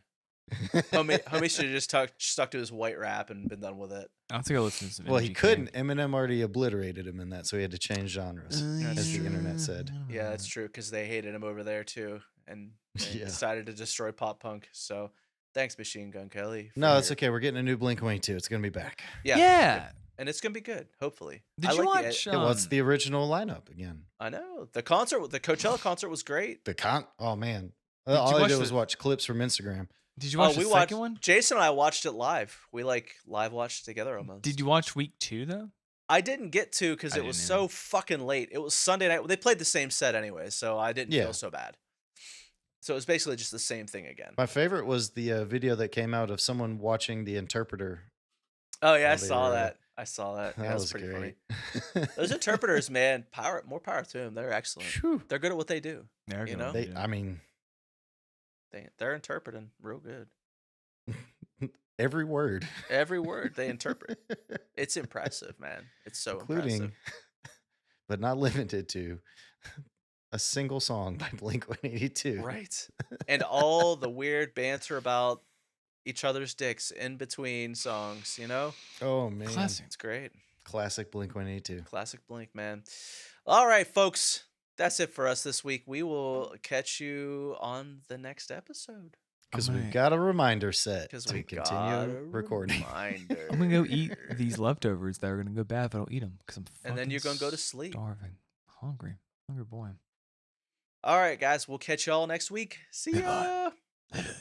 A: homie should have just stuck to his white rap and been done with it.
C: I'll take a listen to some.
B: Well, he
C: MGK.
B: couldn't. Eminem already obliterated him in that, so he had to change genres, as the internet said.
A: Yeah, that's true because they hated him over there too, and
B: Yeah.
A: decided to destroy pop punk. So thanks, Machine Gun Kelly.
B: No, it's okay. We're getting a new Blink-182. It's gonna be back.
C: Yeah.
A: And it's gonna be good, hopefully.
C: Did you
A: like
C: watch?
B: Yeah, what's the original lineup again?
A: I know the Coachella concert was great.
B: Oh man,
C: Did you
B: all I
C: watch
B: did was
C: the-
B: watch clips from Instagram.
C: Did you watch
A: we
C: the
A: watched
C: second one?
A: Jason and I watched it live. We like live watched it together almost.
C: Did you watch week 2 though?
A: I didn't get to because
C: I
A: it was
C: didn't
A: so
C: either.
A: fucking late. It was Sunday night. They played the same set anyway, so I didn't
B: Yeah.
A: feel so bad. So it was basically just the same thing again.
B: My favorite was the video that came out of someone watching The Interpreter.
A: Oh yeah, I
B: while they
A: saw
B: were,
A: that. I saw that. Yeah,
B: That
A: that's
B: was
A: pretty
B: great.
A: funny. Those interpreters, man, more power to them. They're excellent.
B: Phew.
A: They're good at what they do.
C: They're
A: You
C: good
A: know?
C: at it,
B: I mean,
A: They're interpreting real good.
B: every word,
A: Every word they interpret. It's impressive, man. It's so
B: including
A: impressive.
B: but not limited to a single song by Blink-182.
A: Right. And all the weird banter about each other's dicks in between songs, you know?
B: Oh man,
C: Classic.
A: It's great.
B: classic Blink-182.
A: Classic Blink, man. All right, folks. That's it for us this week. We will catch you on the next episode.
B: Because
C: I'm
B: we've
C: gonna-
B: got a reminder set
A: 'Cause
B: to
A: we got
B: continue
A: a
B: recording.
A: reminder.
C: I'm gonna go eat these leftovers that are gonna go bad if I don't eat them because I'm
A: And then
C: fucking
A: you're gonna go to sleep.
C: starving, hungry boy.
A: All right, guys. We'll catch y'all next week. See ya.
C: Later.